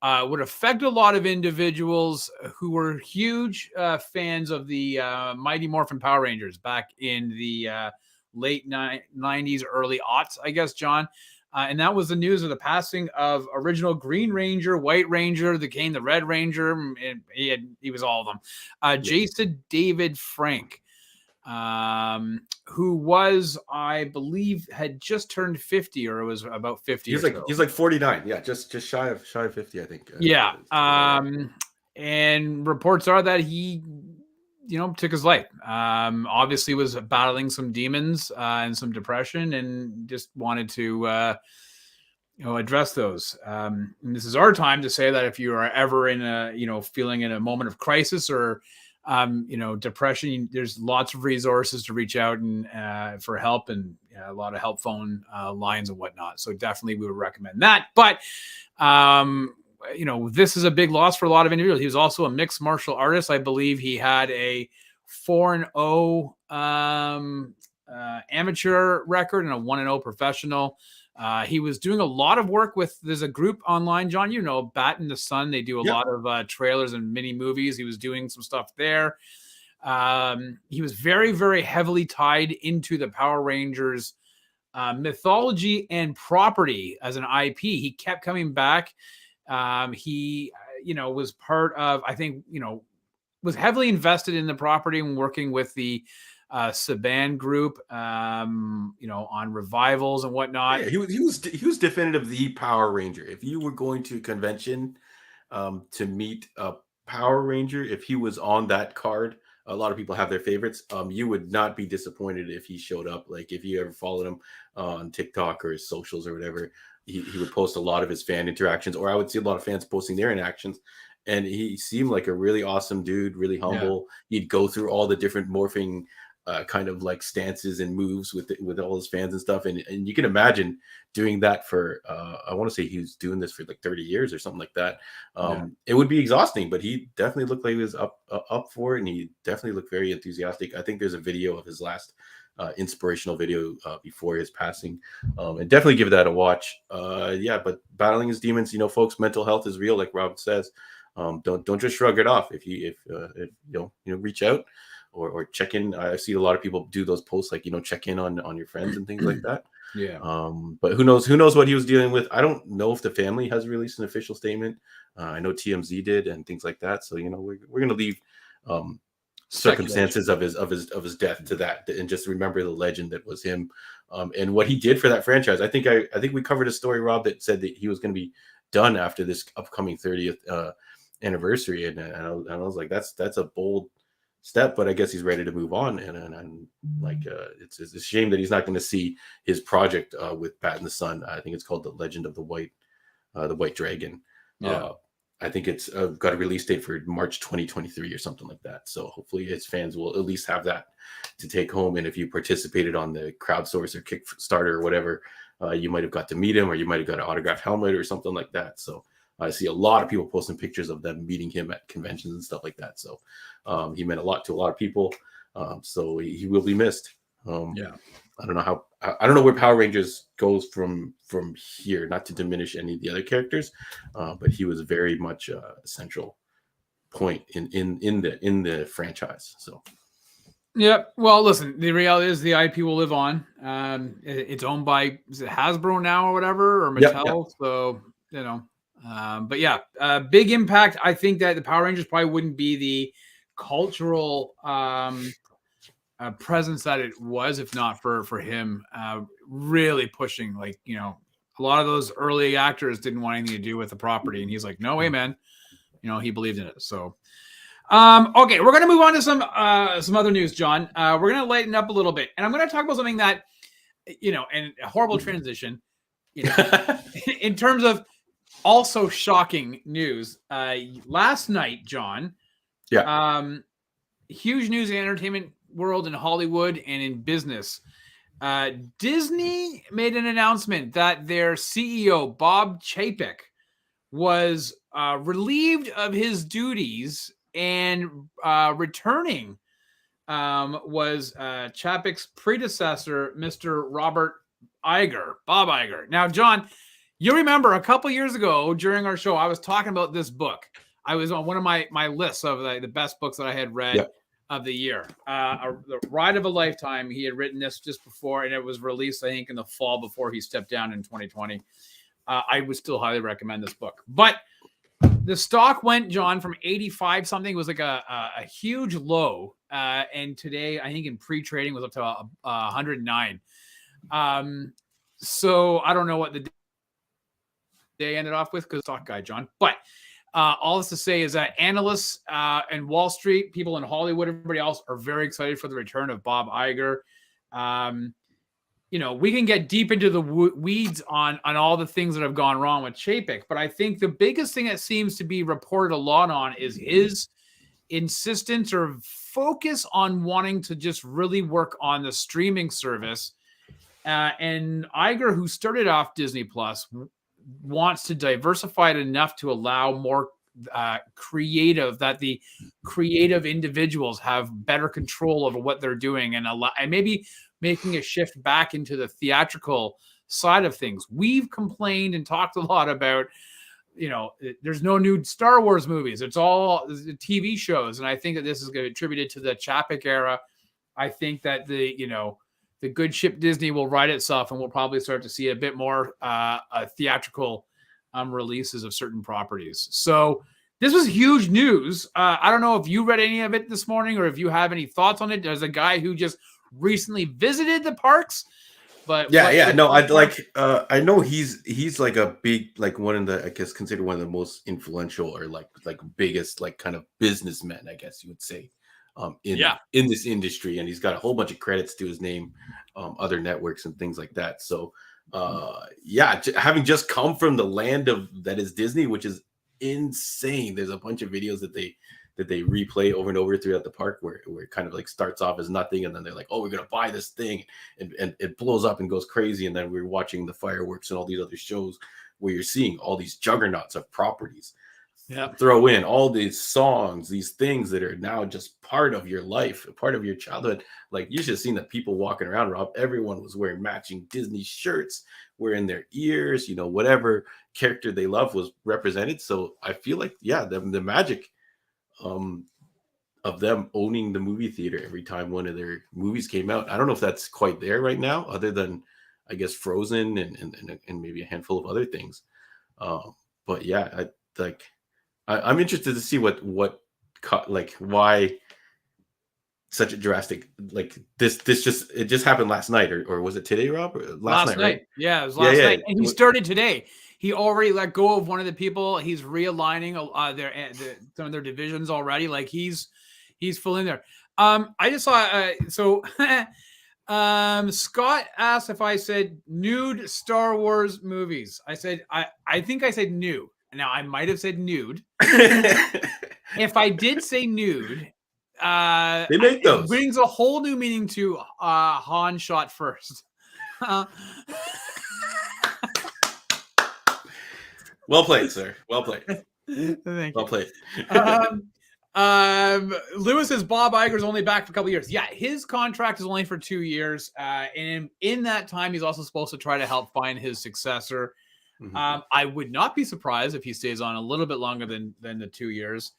would affect a lot of individuals who were huge fans of the Mighty Morphin Power Rangers back in the late 90s, early aughts, I guess, John. And that was the news of the passing of original Green Ranger, White Ranger, the Red Ranger, and he was all of them. Jason David Frank, who was, I believe, had just turned 50, or it was about 50. He's like 49. Yeah, just shy of 50, I think. Yeah. And reports are that he, took his life. Obviously was battling some demons and some depression, and just wanted to address those. And this is our time to say that if you are ever in a feeling in a moment of crisis or depression, there's lots of resources to reach out and for help, and a lot of help phone lines and whatnot. So definitely we would recommend that. But this is a big loss for a lot of individuals. He was also a mixed martial artist. I believe he had a 4-0 amateur record and a 1-0 professional. He was doing a lot of work there's a group online, John, Bat in the Sun. They do a lot of trailers and mini movies. He was doing some stuff there. He was very, very heavily tied into the Power Rangers mythology and property as an IP. He kept coming back. He was part of, I think, was heavily invested in the property and working with the Saban group, on revivals and whatnot. Yeah, he was definitive the Power Ranger. If you were going to a convention to meet a Power Ranger, if he was on that card, a lot of people have their favorites. You would not be disappointed if he showed up. Like if you ever followed him on TikTok or his socials or whatever, he would post a lot of his fan interactions, or I would see a lot of fans posting their interactions. And he seemed like a really awesome dude, really humble. Yeah. He'd go through all the different morphing kind of like stances and moves with all his fans and stuff. And you can imagine doing that for, I want to say he was doing this for like 30 years or something like that. It would be exhausting, but he definitely looked like he was up for it. And he definitely looked very enthusiastic. I think there's a video of his last inspirational video before his passing, and definitely give that a watch. But battling his demons, folks, mental health is real. Like Rob says, don't just shrug it off. If reach out or check in. I see a lot of people do those posts, like, check in on your friends and things like that. Yeah. But who knows what he was dealing with. I don't know if the family has released an official statement. I know TMZ did and things like that. So, we're going to leave circumstances of his death to that, and just remember the legend that was him, and what he did for that franchise. I think we covered a story, Rob, that said that he was going to be done after this upcoming 30th anniversary, and I was like, that's a bold step, but I guess he's ready to move on, and like it's a shame that he's not going to see his project with Bat in the Sun. I think it's called The Legend of the White Dragon. I think it's got a release date for March 2023 or something like that. So hopefully his fans will at least have that to take home. And if you participated on the crowdsource or Kickstarter or whatever, you might have got to meet him, or you might have got an autographed helmet or something like that. So I see a lot of people posting pictures of them meeting him at conventions and stuff like that. So he meant a lot to a lot of people. So he will be missed. I don't know where Power Rangers goes from here, not to diminish any of the other characters, but he was very much a central point in the franchise. So yeah, well, listen, the reality is the IP will live on. It's owned by, is it Hasbro now or whatever, or Mattel? Yep. So But yeah, big impact. I think that the Power Rangers probably wouldn't be the cultural presence that it was if not for him really pushing. Like, you know, a lot of those early actors didn't want anything to do with the property, and he's like, no way, man. You know, he believed in it. So okay, we're gonna move on to some other news, John. We're gonna lighten up a little bit, and I'm gonna talk about something that, you know, and a horrible transition, you know, in terms of also shocking news. Last night, John, huge news in the entertainment world, in Hollywood, and in business. Disney made an announcement that their CEO, Bob Chapek, was relieved of his duties, and returning was Chapek's predecessor, Mr. Robert Iger, Bob Iger. Now, John, you remember a couple years ago during our show, I was talking about this book. I was on one of my lists of the best books that I had read of the year. The Ride of a Lifetime. He had written this just before, and it was released, I think, in the fall before he stepped down in 2020. I would still highly recommend this book. But the stock went, John, from 85 something. It was like a huge low. And today, I think in pre-trading was up to 109. So I don't know what the day ended off with, because stock guy, John. But all this to say is that analysts and Wall Street, people in Hollywood, everybody else are very excited for the return of Bob Iger. You know, we can get deep into the weeds on all the things that have gone wrong with Chapek, but I think the biggest thing that seems to be reported a lot on is his insistence or focus on wanting to just really work on the streaming service. And Iger, who started off Disney Plus, wants to diversify it enough to allow more creative, that the creative individuals have better control over what they're doing, and maybe making a shift back into the theatrical side of things. We've complained and talked a lot about, you know, there's no new Star Wars movies. It's all TV shows. And I think that this is going to be attributed to the Chapek era. I think that the good ship Disney will right itself, and we'll probably start to see a bit more theatrical releases of certain properties. So this was huge news. I don't know if you read any of it this morning, or if you have any thoughts on it. There's a guy who just recently visited the parks, but I know he's like a big, like one of the, I guess, considered one of the most influential, or like biggest, like kind of businessmen, I guess you would say, in this industry, and he's got a whole bunch of credits to his name, other networks and things like that. So having just come from the land that is Disney, which is insane. There's a bunch of videos that they replay over and over throughout the park, where it kind of like starts off as nothing, and then they're like, oh, we're gonna buy this thing, and it blows up and goes crazy, and then we're watching the fireworks and all these other shows where you're seeing all these juggernauts of properties. Throw in all these songs, these things that are now just part of your life, part of your childhood. Like, you should have seen the people walking around, Rob. Everyone was wearing matching Disney shirts, wearing their ears, you know, whatever character they love was represented. So I feel like, the magic of them owning the movie theater every time one of their movies came out. I don't know if that's quite there right now, other than, I guess, Frozen and maybe a handful of other things. But yeah, I'm interested to see why such a drastic, like this just happened last night, or was it today, Rob? Last night, right? Yeah, it was last night, and he started today. He already let go of one of the people. He's realigning some of their divisions already. Like, he's full in there. I just saw Scott asked if I said nude Star Wars movies. I said I think I said new. Now, I might have said nude. If I did say nude, they make those. It brings a whole new meaning to Han shot first. Well played, sir. Well played. Thank well played. Lewis says Bob Iger's only back for a couple of years. Yeah, his contract is only for 2 years. And in that time, he's also supposed to try to help find his successor. Mm-hmm. I would not be surprised if he stays on a little bit longer than the 2 years.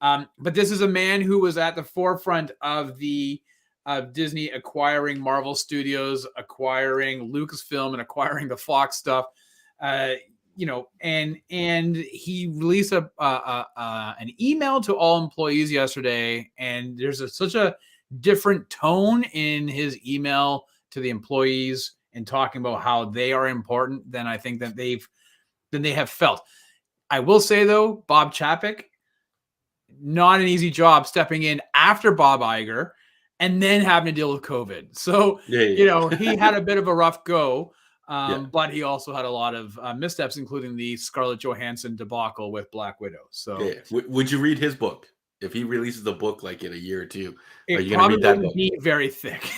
But this is a man who was at the forefront of Disney acquiring Marvel Studios, acquiring Lucasfilm, and acquiring the Fox stuff. and he released an email to all employees yesterday, and there's such a different tone in his email to the employees and talking about how they are important than I think that they have felt. I will say though, Bob Chapek, not an easy job stepping in after Bob Iger and then having to deal with COVID. So, he had a bit of a rough go, but he also had a lot of missteps, including the Scarlett Johansson debacle with Black Widow. So, would you read his book? If he releases the book like in a year or two, are you going to read that book? Be very thick.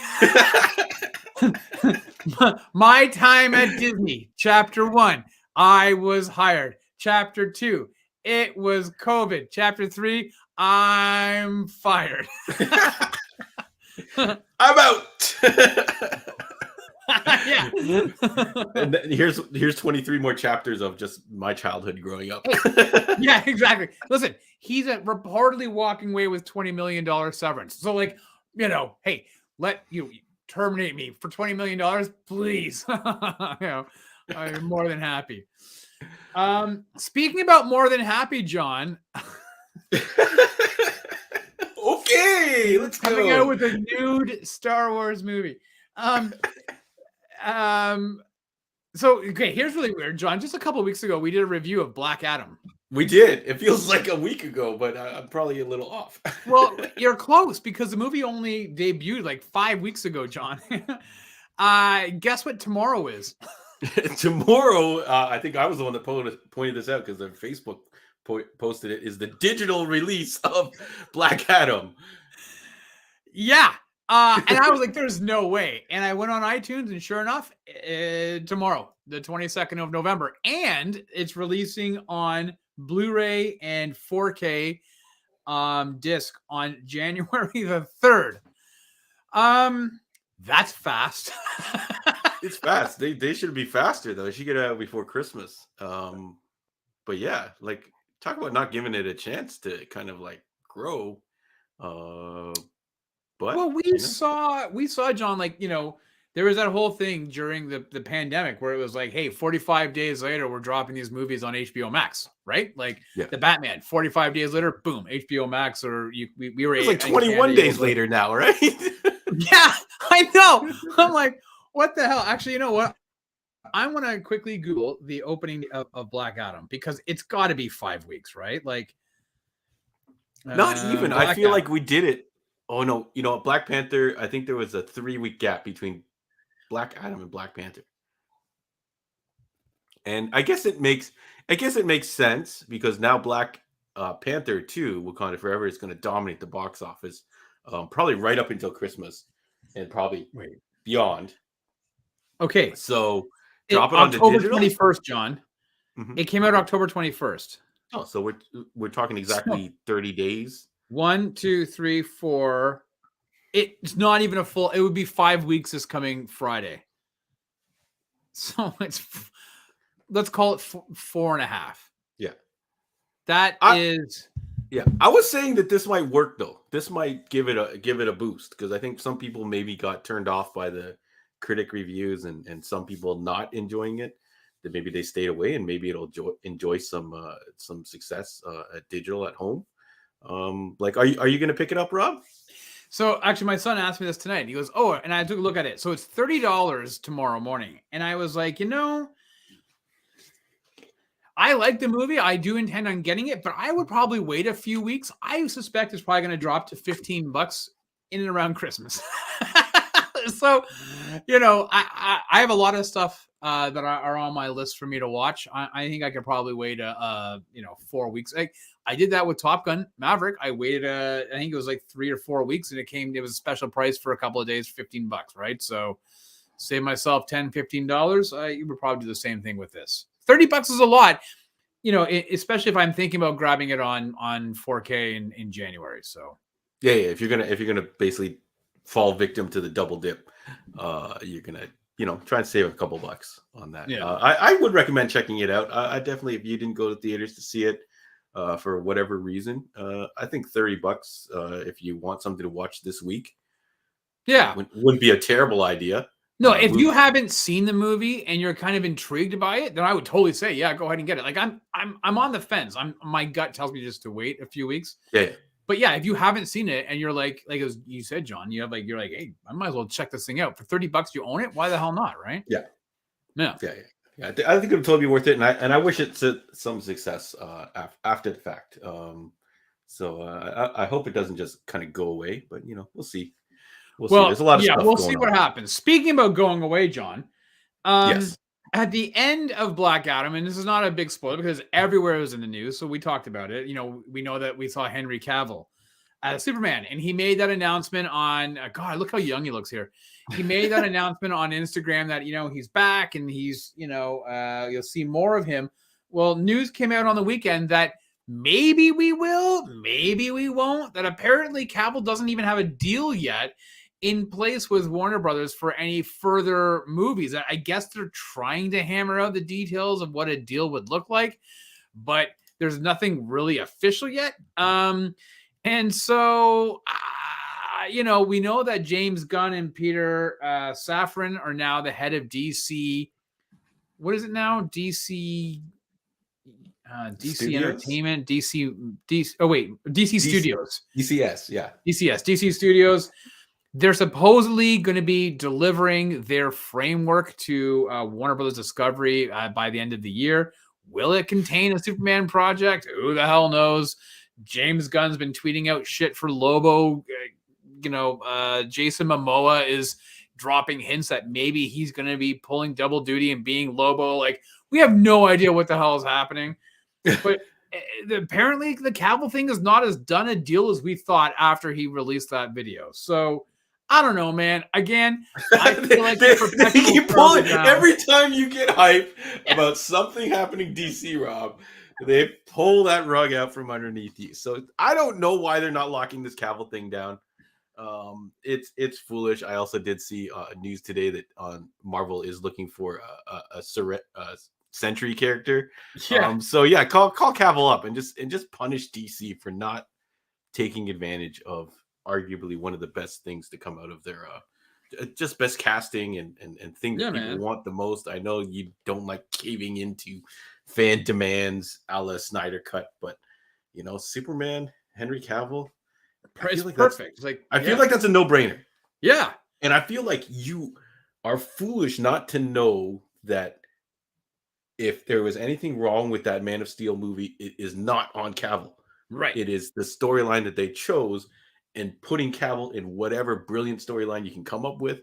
My time at Disney, Chapter 1, I was hired. Chapter 2, it was COVID. Chapter 3, I'm fired. I'm out. Yeah. And here's 23 more chapters of just my childhood growing up. Yeah, exactly. Listen, he's reportedly walking away with $20 million severance. So, like, hey, let you terminate me for $20 million, please. I'm more than happy. Speaking about more than happy, John. Okay, let's go. Coming out with a nude Star Wars movie. So okay, here's really weird, John. Just a couple of weeks ago, we did a review of Black Adam. We did. It feels like a week ago, but I'm probably a little off. Well, you're close because the movie only debuted like 5 weeks ago, John. Guess what tomorrow is? Tomorrow, I think I was the one that pointed this out because their Facebook posted it, is the digital release of Black Adam. Yeah. And I was like, there's no way. And I went on iTunes, and sure enough, tomorrow, the 22nd of November, and it's releasing on Blu-ray and 4K disc on January the 3rd. That's fast. It's fast. They should be faster though. They should get it out before Christmas. But yeah, like, talk about not giving it a chance to kind of like grow. But well, we saw John, like, there was that whole thing during the pandemic where it was like, hey, 45 days later, we're dropping these movies on HBO Max, right? Like the Batman, 45 days later, boom, HBO Max, or we were. It's like 21 days later now, right? Yeah, I know. I'm like, what the hell? Actually, you know what? I want to quickly Google the opening of Black Adam because it's got to be 5 weeks, right? Like, not even. I feel like we did it. Oh no, Black Panther. I think there was a 3-week gap between Black Adam and Black Panther, and I guess it makes sense because now Black Panther 2, Wakanda Forever, is going to dominate the box office, probably right up until Christmas, and probably beyond. Okay, so drop it on October digital? 21st, John. Mm-hmm. It came out October 21st. Oh, so we're talking exactly 30 days. 1, 2, 3, 4. It's not even a full. It would be 5 weeks this coming Friday. So let's call it 4.5. Yeah, that is. Yeah, I was saying that this might work though. This might give it a boost because I think some people maybe got turned off by the critic reviews and some people not enjoying it. That maybe they stayed away and maybe it'll enjoy some success at digital at home. Like, are you going to pick it up, Rob? So actually, my son asked me this tonight. He goes, "Oh," and I took a look at it. So it's $30 tomorrow morning, and I was like, I like the movie. I do intend on getting it, but I would probably wait a few weeks. I suspect it's probably going to drop to $15 in and around Christmas. So, I have a lot of stuff that are on my list for me to watch. I think I could probably wait 4 weeks. I did that with Top Gun Maverick. I waited I think it was like 3 or 4 weeks, and it was a special price for a couple of days, $15, right? So save myself $10, $15. You would probably do the same thing with this. $30 is a lot, especially if I'm thinking about grabbing it on 4K in January. So yeah, if you're gonna basically fall victim to the double dip, you're gonna try and save a couple bucks on that. Yeah. I would recommend checking it out. I definitely, if you didn't go to theaters to see it for whatever reason, I think $30 if you want something to watch this week, yeah, wouldn't be a terrible idea. No, if movie. you haven't seen the movie and you're kind of intrigued by it, then I would totally say, yeah, go ahead and get it. Like I'm on the fence. My gut tells me just to wait a few weeks. Yeah. But yeah, if you haven't seen it and you're like as you said, John, you're like, hey, I might as well check this thing out for $30. You own it. Why the hell not? Right? Yeah. Yeah. I think it would totally be worth it, and I wish it to some success after the fact. So I hope it doesn't just kind of go away, but we'll see. We'll see. There's a lot of stuff we'll going see on. what happens. Speaking about going away, John. Yes. At the end of Black Adam, and this is not a big spoiler because everywhere was in the news, so we talked about it. We know that we saw Henry Cavill as Superman, and he made that announcement on. God, look how young he looks here. He made that announcement on Instagram that he's back and he's you'll see more of him. Well, news came out on the weekend that maybe we will, maybe we won't. That apparently Cavill doesn't even have a deal yet in place with Warner Brothers for any further movies. I guess they're trying to hammer out the details of what a deal would look like, but there's nothing really official yet. And so, we know that James Gunn and Peter Safran are now the head of DC. What is it now? DC Entertainment, DC Studios. DCS, yeah. DC Studios. They're supposedly going to be delivering their framework to Warner Brothers Discovery by the end of the year. Will it contain a Superman project? Who the hell knows? James Gunn's been tweeting out shit for Lobo. Jason Momoa is dropping hints that maybe he's going to be pulling double duty and being Lobo. Like, we have no idea what the hell is happening. But apparently the Cavill thing is not as done a deal as we thought after he released that video. So I don't know, man. Again, I feel like they keep pulling every time you get hype about something happening DC, Rob. They pull that rug out from underneath you. So I don't know why they're not locking this Cavill thing down. It's foolish. I also did see news today that Marvel is looking for a Sentry character. Yeah. So yeah, call Cavill up and just punish DC for not taking advantage of arguably one of the best things to come out of their just best casting and things that people want the most. I know you don't like caving into fan demands a la Snyder Cut, but Superman, Henry Cavill, it's like perfect. I feel like that's a no-brainer. Yeah. And I feel like you are foolish not to know that if there was anything wrong with that Man of Steel movie, it is not on Cavill. Right. It is the storyline that they chose, and putting Cavill in whatever brilliant storyline you can come up with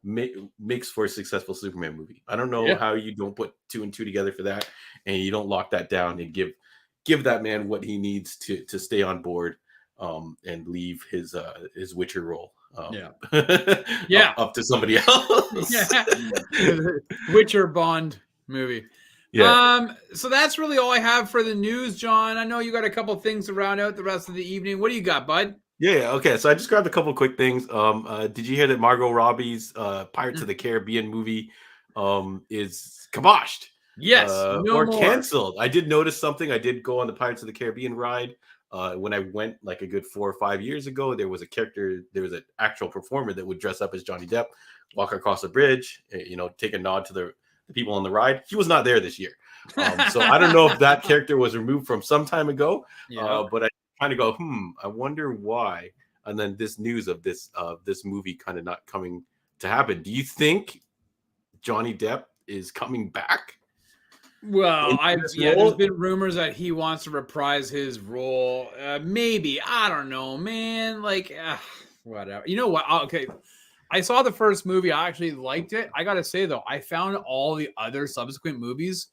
makes for a successful Superman movie. I don't know how you don't put 2 and 2 together for that, and you don't lock that down and give that man what he needs to stay on board and leave his Witcher role. Up to somebody else. Witcher Bond movie. Yeah. So that's really all I have for the news, John. I know you got a couple things to round out the rest of the evening. What do you got, bud? Yeah. Okay. So I just grabbed a couple of quick things. Did you hear that Margot Robbie's Pirates of the Caribbean movie is kiboshed? Yes. Or canceled. I did notice something. I did go on the Pirates of the Caribbean ride. When I went like a good 4 or 5 years ago, there was an actual performer that would dress up as Johnny Depp, walk across the bridge, take a nod to the people on the ride. He was not there this year. So I don't know if that character was removed from some time ago, but I kind of go, I wonder why. And then this news of this movie kind of not coming to happen. Do you think Johnny Depp is coming back? Well, there's been rumors that he wants to reprise his role. Maybe. I don't know, man. Like, whatever. You know what? Okay. I saw the first movie. I actually liked it. I got to say, though, I found all the other subsequent movies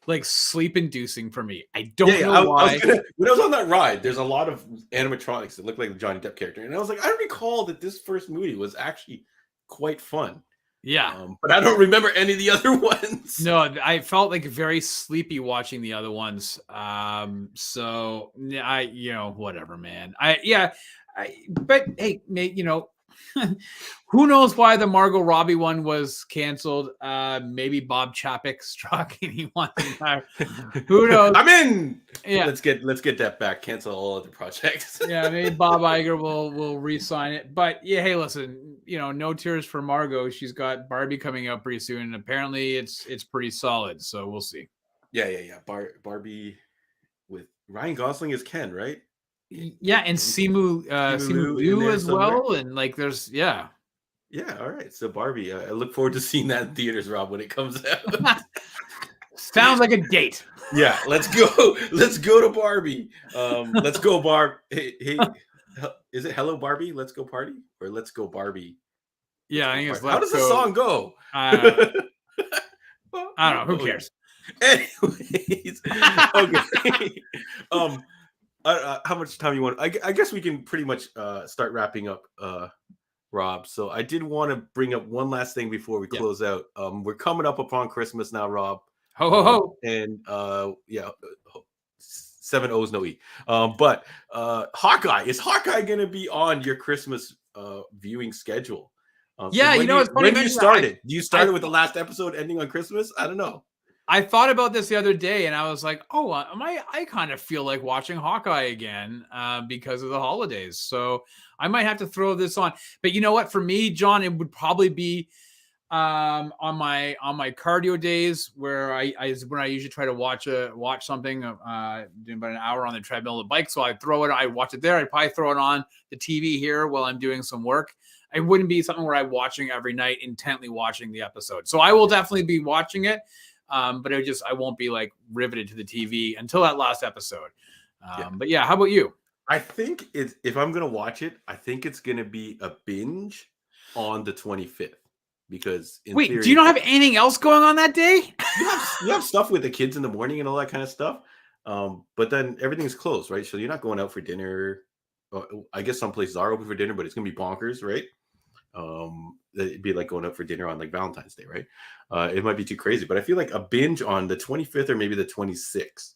like sleep-inducing for me. I don't know why. When I was on that ride, there's a lot of animatronics that look like the Johnny Depp character. And I was like, I recall that this first movie was actually quite fun. Yeah. But I don't remember any of the other ones. No, I felt like very sleepy watching the other ones. So whatever, man. But hey, mate, who knows why the Margot Robbie one was canceled? Maybe Bob Chapek struck and he wanted to. Who knows? I'm in. Yeah, let's get that back. Cancel all other projects. Yeah, maybe Bob Iger will re-sign it. But yeah, hey, listen, no tears for Margot. She's got Barbie coming out pretty soon, and apparently it's pretty solid. So we'll see. Yeah. Barbie with Ryan Gosling as Ken, right? Yeah, and Simu in Liu there as somewhere. well, and like there's Yeah. All right. So Barbie, I look forward to seeing that in theaters, Rob, when it comes out. Sounds like a date. Yeah, let's go. Let's go to Barbie. Let's go, Barb. Hey, is it Hello Barbie? Let's go party, or Let's go Barbie? Yeah, I think it's How does the song go? I don't know. Who cares? Anyways, okay. How much time you want? I guess we can pretty much start wrapping up, Rob. So I did want to bring up one last thing before we close out. We're coming up upon Christmas now, Rob. Ho ho ho! And 7 O's no E. But Hawkeye, is Hawkeye gonna be on your Christmas viewing schedule? Yeah, it's funny. When do you start it? Do you start it with the last episode ending on Christmas? I don't know. I thought about this the other day, and I was like, "Oh, I kind of feel like watching Hawkeye again because of the holidays." So I might have to throw this on. But you know what? For me, John, it would probably be on my cardio days where I usually try to watch something, doing about an hour on the treadmill, the bike. So I watch it there. I'd probably throw it on the TV here while I'm doing some work. It wouldn't be something where I'm watching every night, intently watching the episode. So I will definitely be watching it. But I won't be like riveted to the TV until that last episode. But yeah, how about you? I think if I'm going to watch it, I think it's going to be a binge on the 25th. Because in theory, do you not have anything else going on that day? you have stuff with the kids in the morning and all that kind of stuff. But then everything's closed, right? So you're not going out for dinner. I guess some places are open for dinner, but it's going to be bonkers, right? It'd be like going out for dinner on like Valentine's Day, right? It might be too crazy, but I feel like a binge on the 25th or maybe the 26th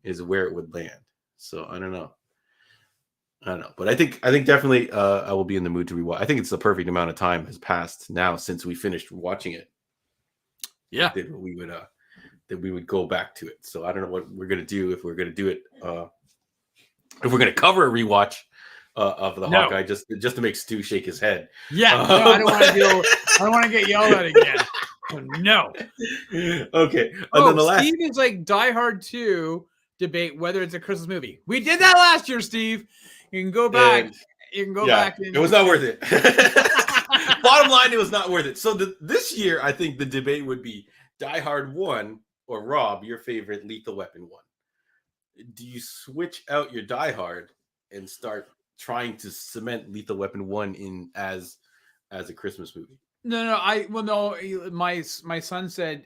is where it would land. So I don't know, but I think definitely I will be in the mood to rewatch. I think it's the perfect amount of time has passed now since we finished watching it. Yeah, that we would go back to it. So I don't know what we're gonna do if we're gonna do it. If we're gonna cover a rewatch of the Hawkeye, just to make Stu shake his head. Yeah, no, I don't want to I don't want to get yelled at again. No. Okay. And then the last... Steve is like Die Hard 2 debate whether it's a Christmas movie. We did that last year, Steve. You can go back. Back. It was not worth it. Bottom line, it was not worth it. So this year, I think the debate would be Die Hard 1 or Rob, your favorite Lethal Weapon 1. Do you switch out your Die Hard and start trying to cement Lethal Weapon 1 in as a Christmas movie? No. My son said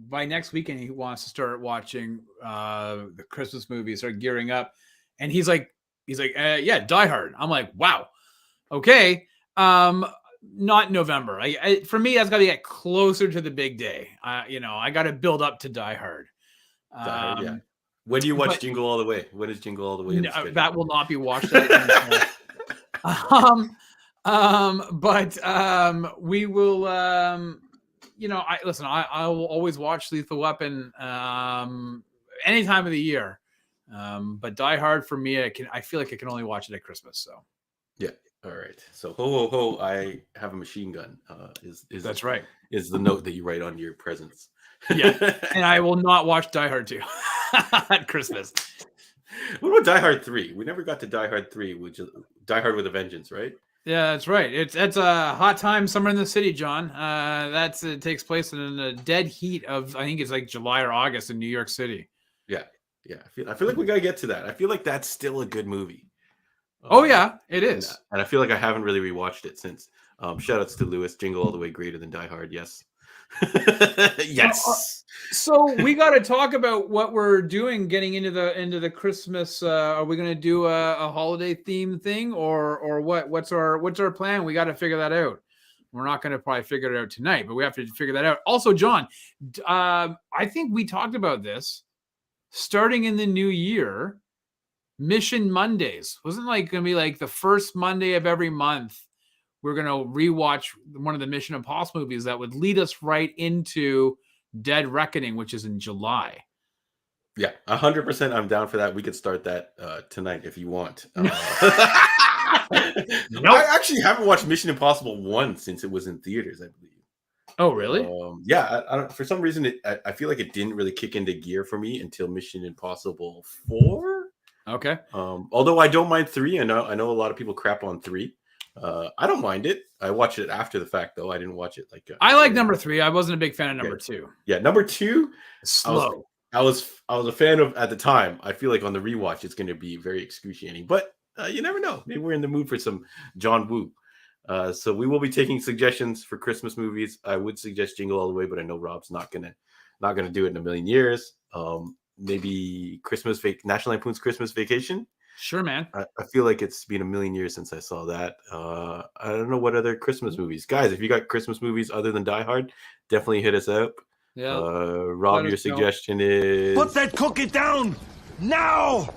by next weekend he wants to start watching the Christmas movies, start gearing up, and he's like, yeah, Die Hard. I'm like, wow, okay, not November. For me, that's got to get closer to the big day. I got to build up to Die Hard. Yeah. When do you watch Jingle All the Way? When is Jingle All the Way? That will not be watched. We will. I will always watch Lethal Weapon any time of the year. But Die Hard for me, I feel like I can only watch it at Christmas. So yeah. All right. So ho ho ho! I have a machine gun. That's right? Is the note that you write on your presents? Yeah. And I will not watch Die Hard 2 at Christmas. What about Die Hard 3? We never got to Die Hard 3, which is Die Hard with a Vengeance, right? Yeah, that's right. It's a hot time somewhere in the city, John. It takes place in the dead heat of, I think it's like July or August in New York City. Yeah. I feel like we gotta get to that. I feel like that's still a good movie. Oh yeah, it is. And I feel like I haven't really rewatched it since. Shout outs to Lewis. Jingle All the Way greater than Die Hard. Yes. Yes. So we got to talk about what we're doing getting into the Christmas. Are we going to do a holiday theme thing or what? What's our plan? We got to figure that out. We're not going to probably figure it out tonight, but we have to figure that out. Also, John, I think we talked about this starting in the new year. Mission Mondays wasn't like going to be like the first Monday of every month. We're going to rewatch one of the Mission Impossible movies that would lead us right into Dead Reckoning, which is in July. Yeah, 100%. I'm down for that. We could start that tonight if you want. Nope. I actually haven't watched Mission Impossible 1 since it was in theaters, I believe. Oh, really? Yeah, I don't. For some reason, I feel like it didn't really kick into gear for me until Mission Impossible 4. Okay. Although I don't mind 3. I know a lot of people crap on 3. I don't mind it. I watched it after the fact, though. I didn't watch it like. I like number 3. I wasn't a big fan of number 2. Yeah, number 2. Slow. I was a fan of at the time. I feel like on the rewatch, it's going to be very excruciating. But you never know. Maybe we're in the mood for some John Woo. So we will be taking suggestions for Christmas movies. I would suggest Jingle All the Way, but I know Rob's not gonna do it in a million years. Maybe National Lampoon's Christmas Vacation. Sure, man. I feel like it's been a million years since I saw that. I don't know what other Christmas movies, guys. If you got Christmas movies other than Die Hard, definitely hit us up. Yeah. Rob, your suggestion is put that cookie down now.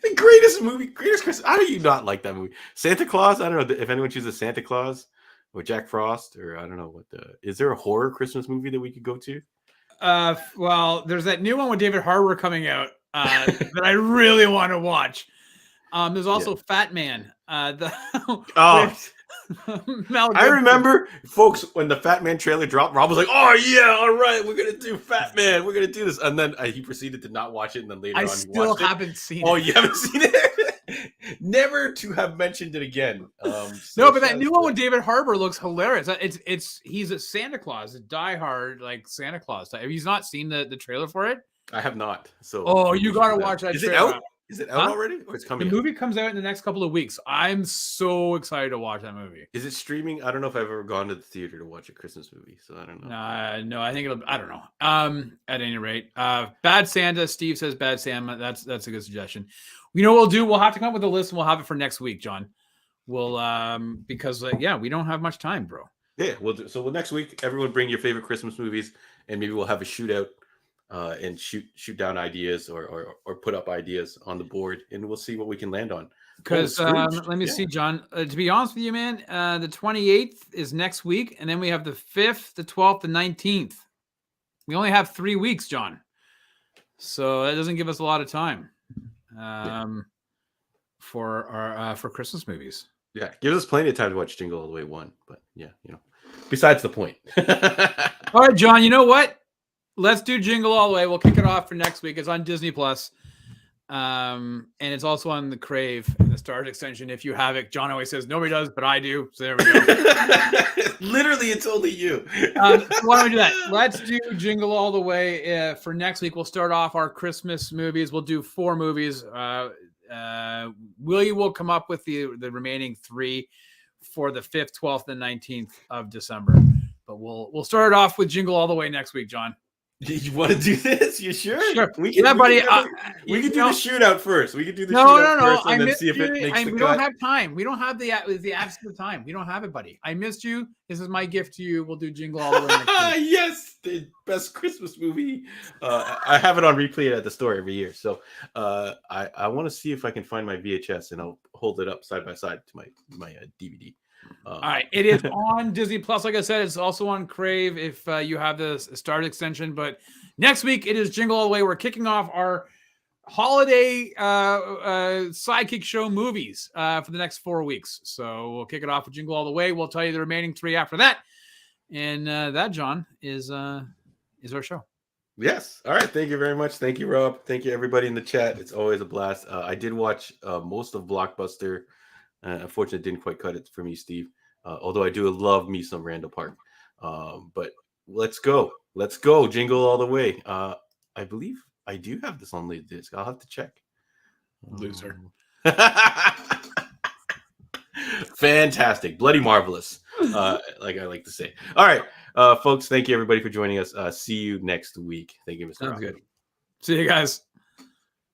The greatest Christmas. How do you not like that movie? Santa Claus. I don't know if anyone chooses Santa Claus or Jack Frost, or I don't know what is there a horror Christmas movie that we could go to? Well, there's that new one with David Harbour coming out that I really want to watch. There's also Fat Man. I remember, folks, when the Fat Man trailer dropped, Rob was like, "Oh yeah, all right, we're gonna do Fat Man, we're gonna do this," and then he proceeded to not watch it, and then later on, he still watched haven't seen it. Oh, you haven't seen it? Never to have mentioned it again. No, but that new one with David Harbour looks hilarious. He's a Santa Claus, a diehard like Santa Claus. Have you not seen the trailer for it? I have not. So you gotta watch that. Is it out? Is it out already? Or it's coming? The movie comes out in the next couple of weeks. I'm so excited to watch that movie. Is it streaming? I don't know if I've ever gone to the theater to watch a Christmas movie, so I don't know. No, I think I don't know. At any rate, Bad Santa. Steve says Bad Santa. That's a good suggestion. You know what we'll do? We'll have to come up with a list and we'll have it for next week, John. We'll because we don't have much time, bro. Yeah, we'll do. So next week, everyone bring your favorite Christmas movies, and maybe we'll have a shootout. And shoot down ideas or put up ideas on the board, and we'll see what we can land on. Because let me see, John. To be honest with you, man, the 28th is next week, and then we have the 5th, the 12th, the 19th. We only have 3 weeks, John. So that doesn't give us a lot of time for Christmas movies. Yeah, gives us plenty of time to watch Jingle All the Way 1. But besides the point. All right, John. You know what? Let's do Jingle All the Way. We'll kick it off for next week. It's on Disney Plus, and it's also on the Crave and the Stars extension. If you have it, John always says nobody does, but I do. So there we go. Literally, it's only you. So why don't we do that? Let's do Jingle All the Way for next week. We'll start off our Christmas movies. We'll do 4 movies. Willie will come up with the remaining 3 for the 5th, 12th, and 19th of December. But we'll start it off with Jingle All the Way next week, John. You want to do this? You sure? Sure. We can, buddy. We can do the shootout first. We can do the shootout first and then see if it makes the cut. We don't have time. We don't have the absolute time. We don't have it, buddy. I missed you. This is my gift to you. We'll do Jingle All the Way next week. Yes, the best Christmas movie. I have it on replay at the store every year. So I want to see if I can find my VHS, and I'll hold it up side by side to my DVD. All right, it is on Disney Plus. Like I said, it's also on Crave if you have the Stars extension. But next week it is Jingle All the Way. We're kicking off our holiday sidekick show movies for the next 4 weeks. So we'll kick it off with Jingle All the Way. We'll tell you the remaining 3 after that. And that, John, is our show. Yes. All right. Thank you very much. Thank you, Rob. Thank you, everybody in the chat. It's always a blast. I did watch most of Blockbuster. Unfortunately, it didn't quite cut it for me, Steve. Although I do love me some Randall Park. But let's go. Let's go. Jingle All the Way. I believe I do have this on Laserdisc. I'll have to check. Loser. Fantastic. Bloody marvelous. Like I like to say. All right, folks. Thank you, everybody, for joining us. See you next week. Thank you, Mr. Sounds good. See you guys.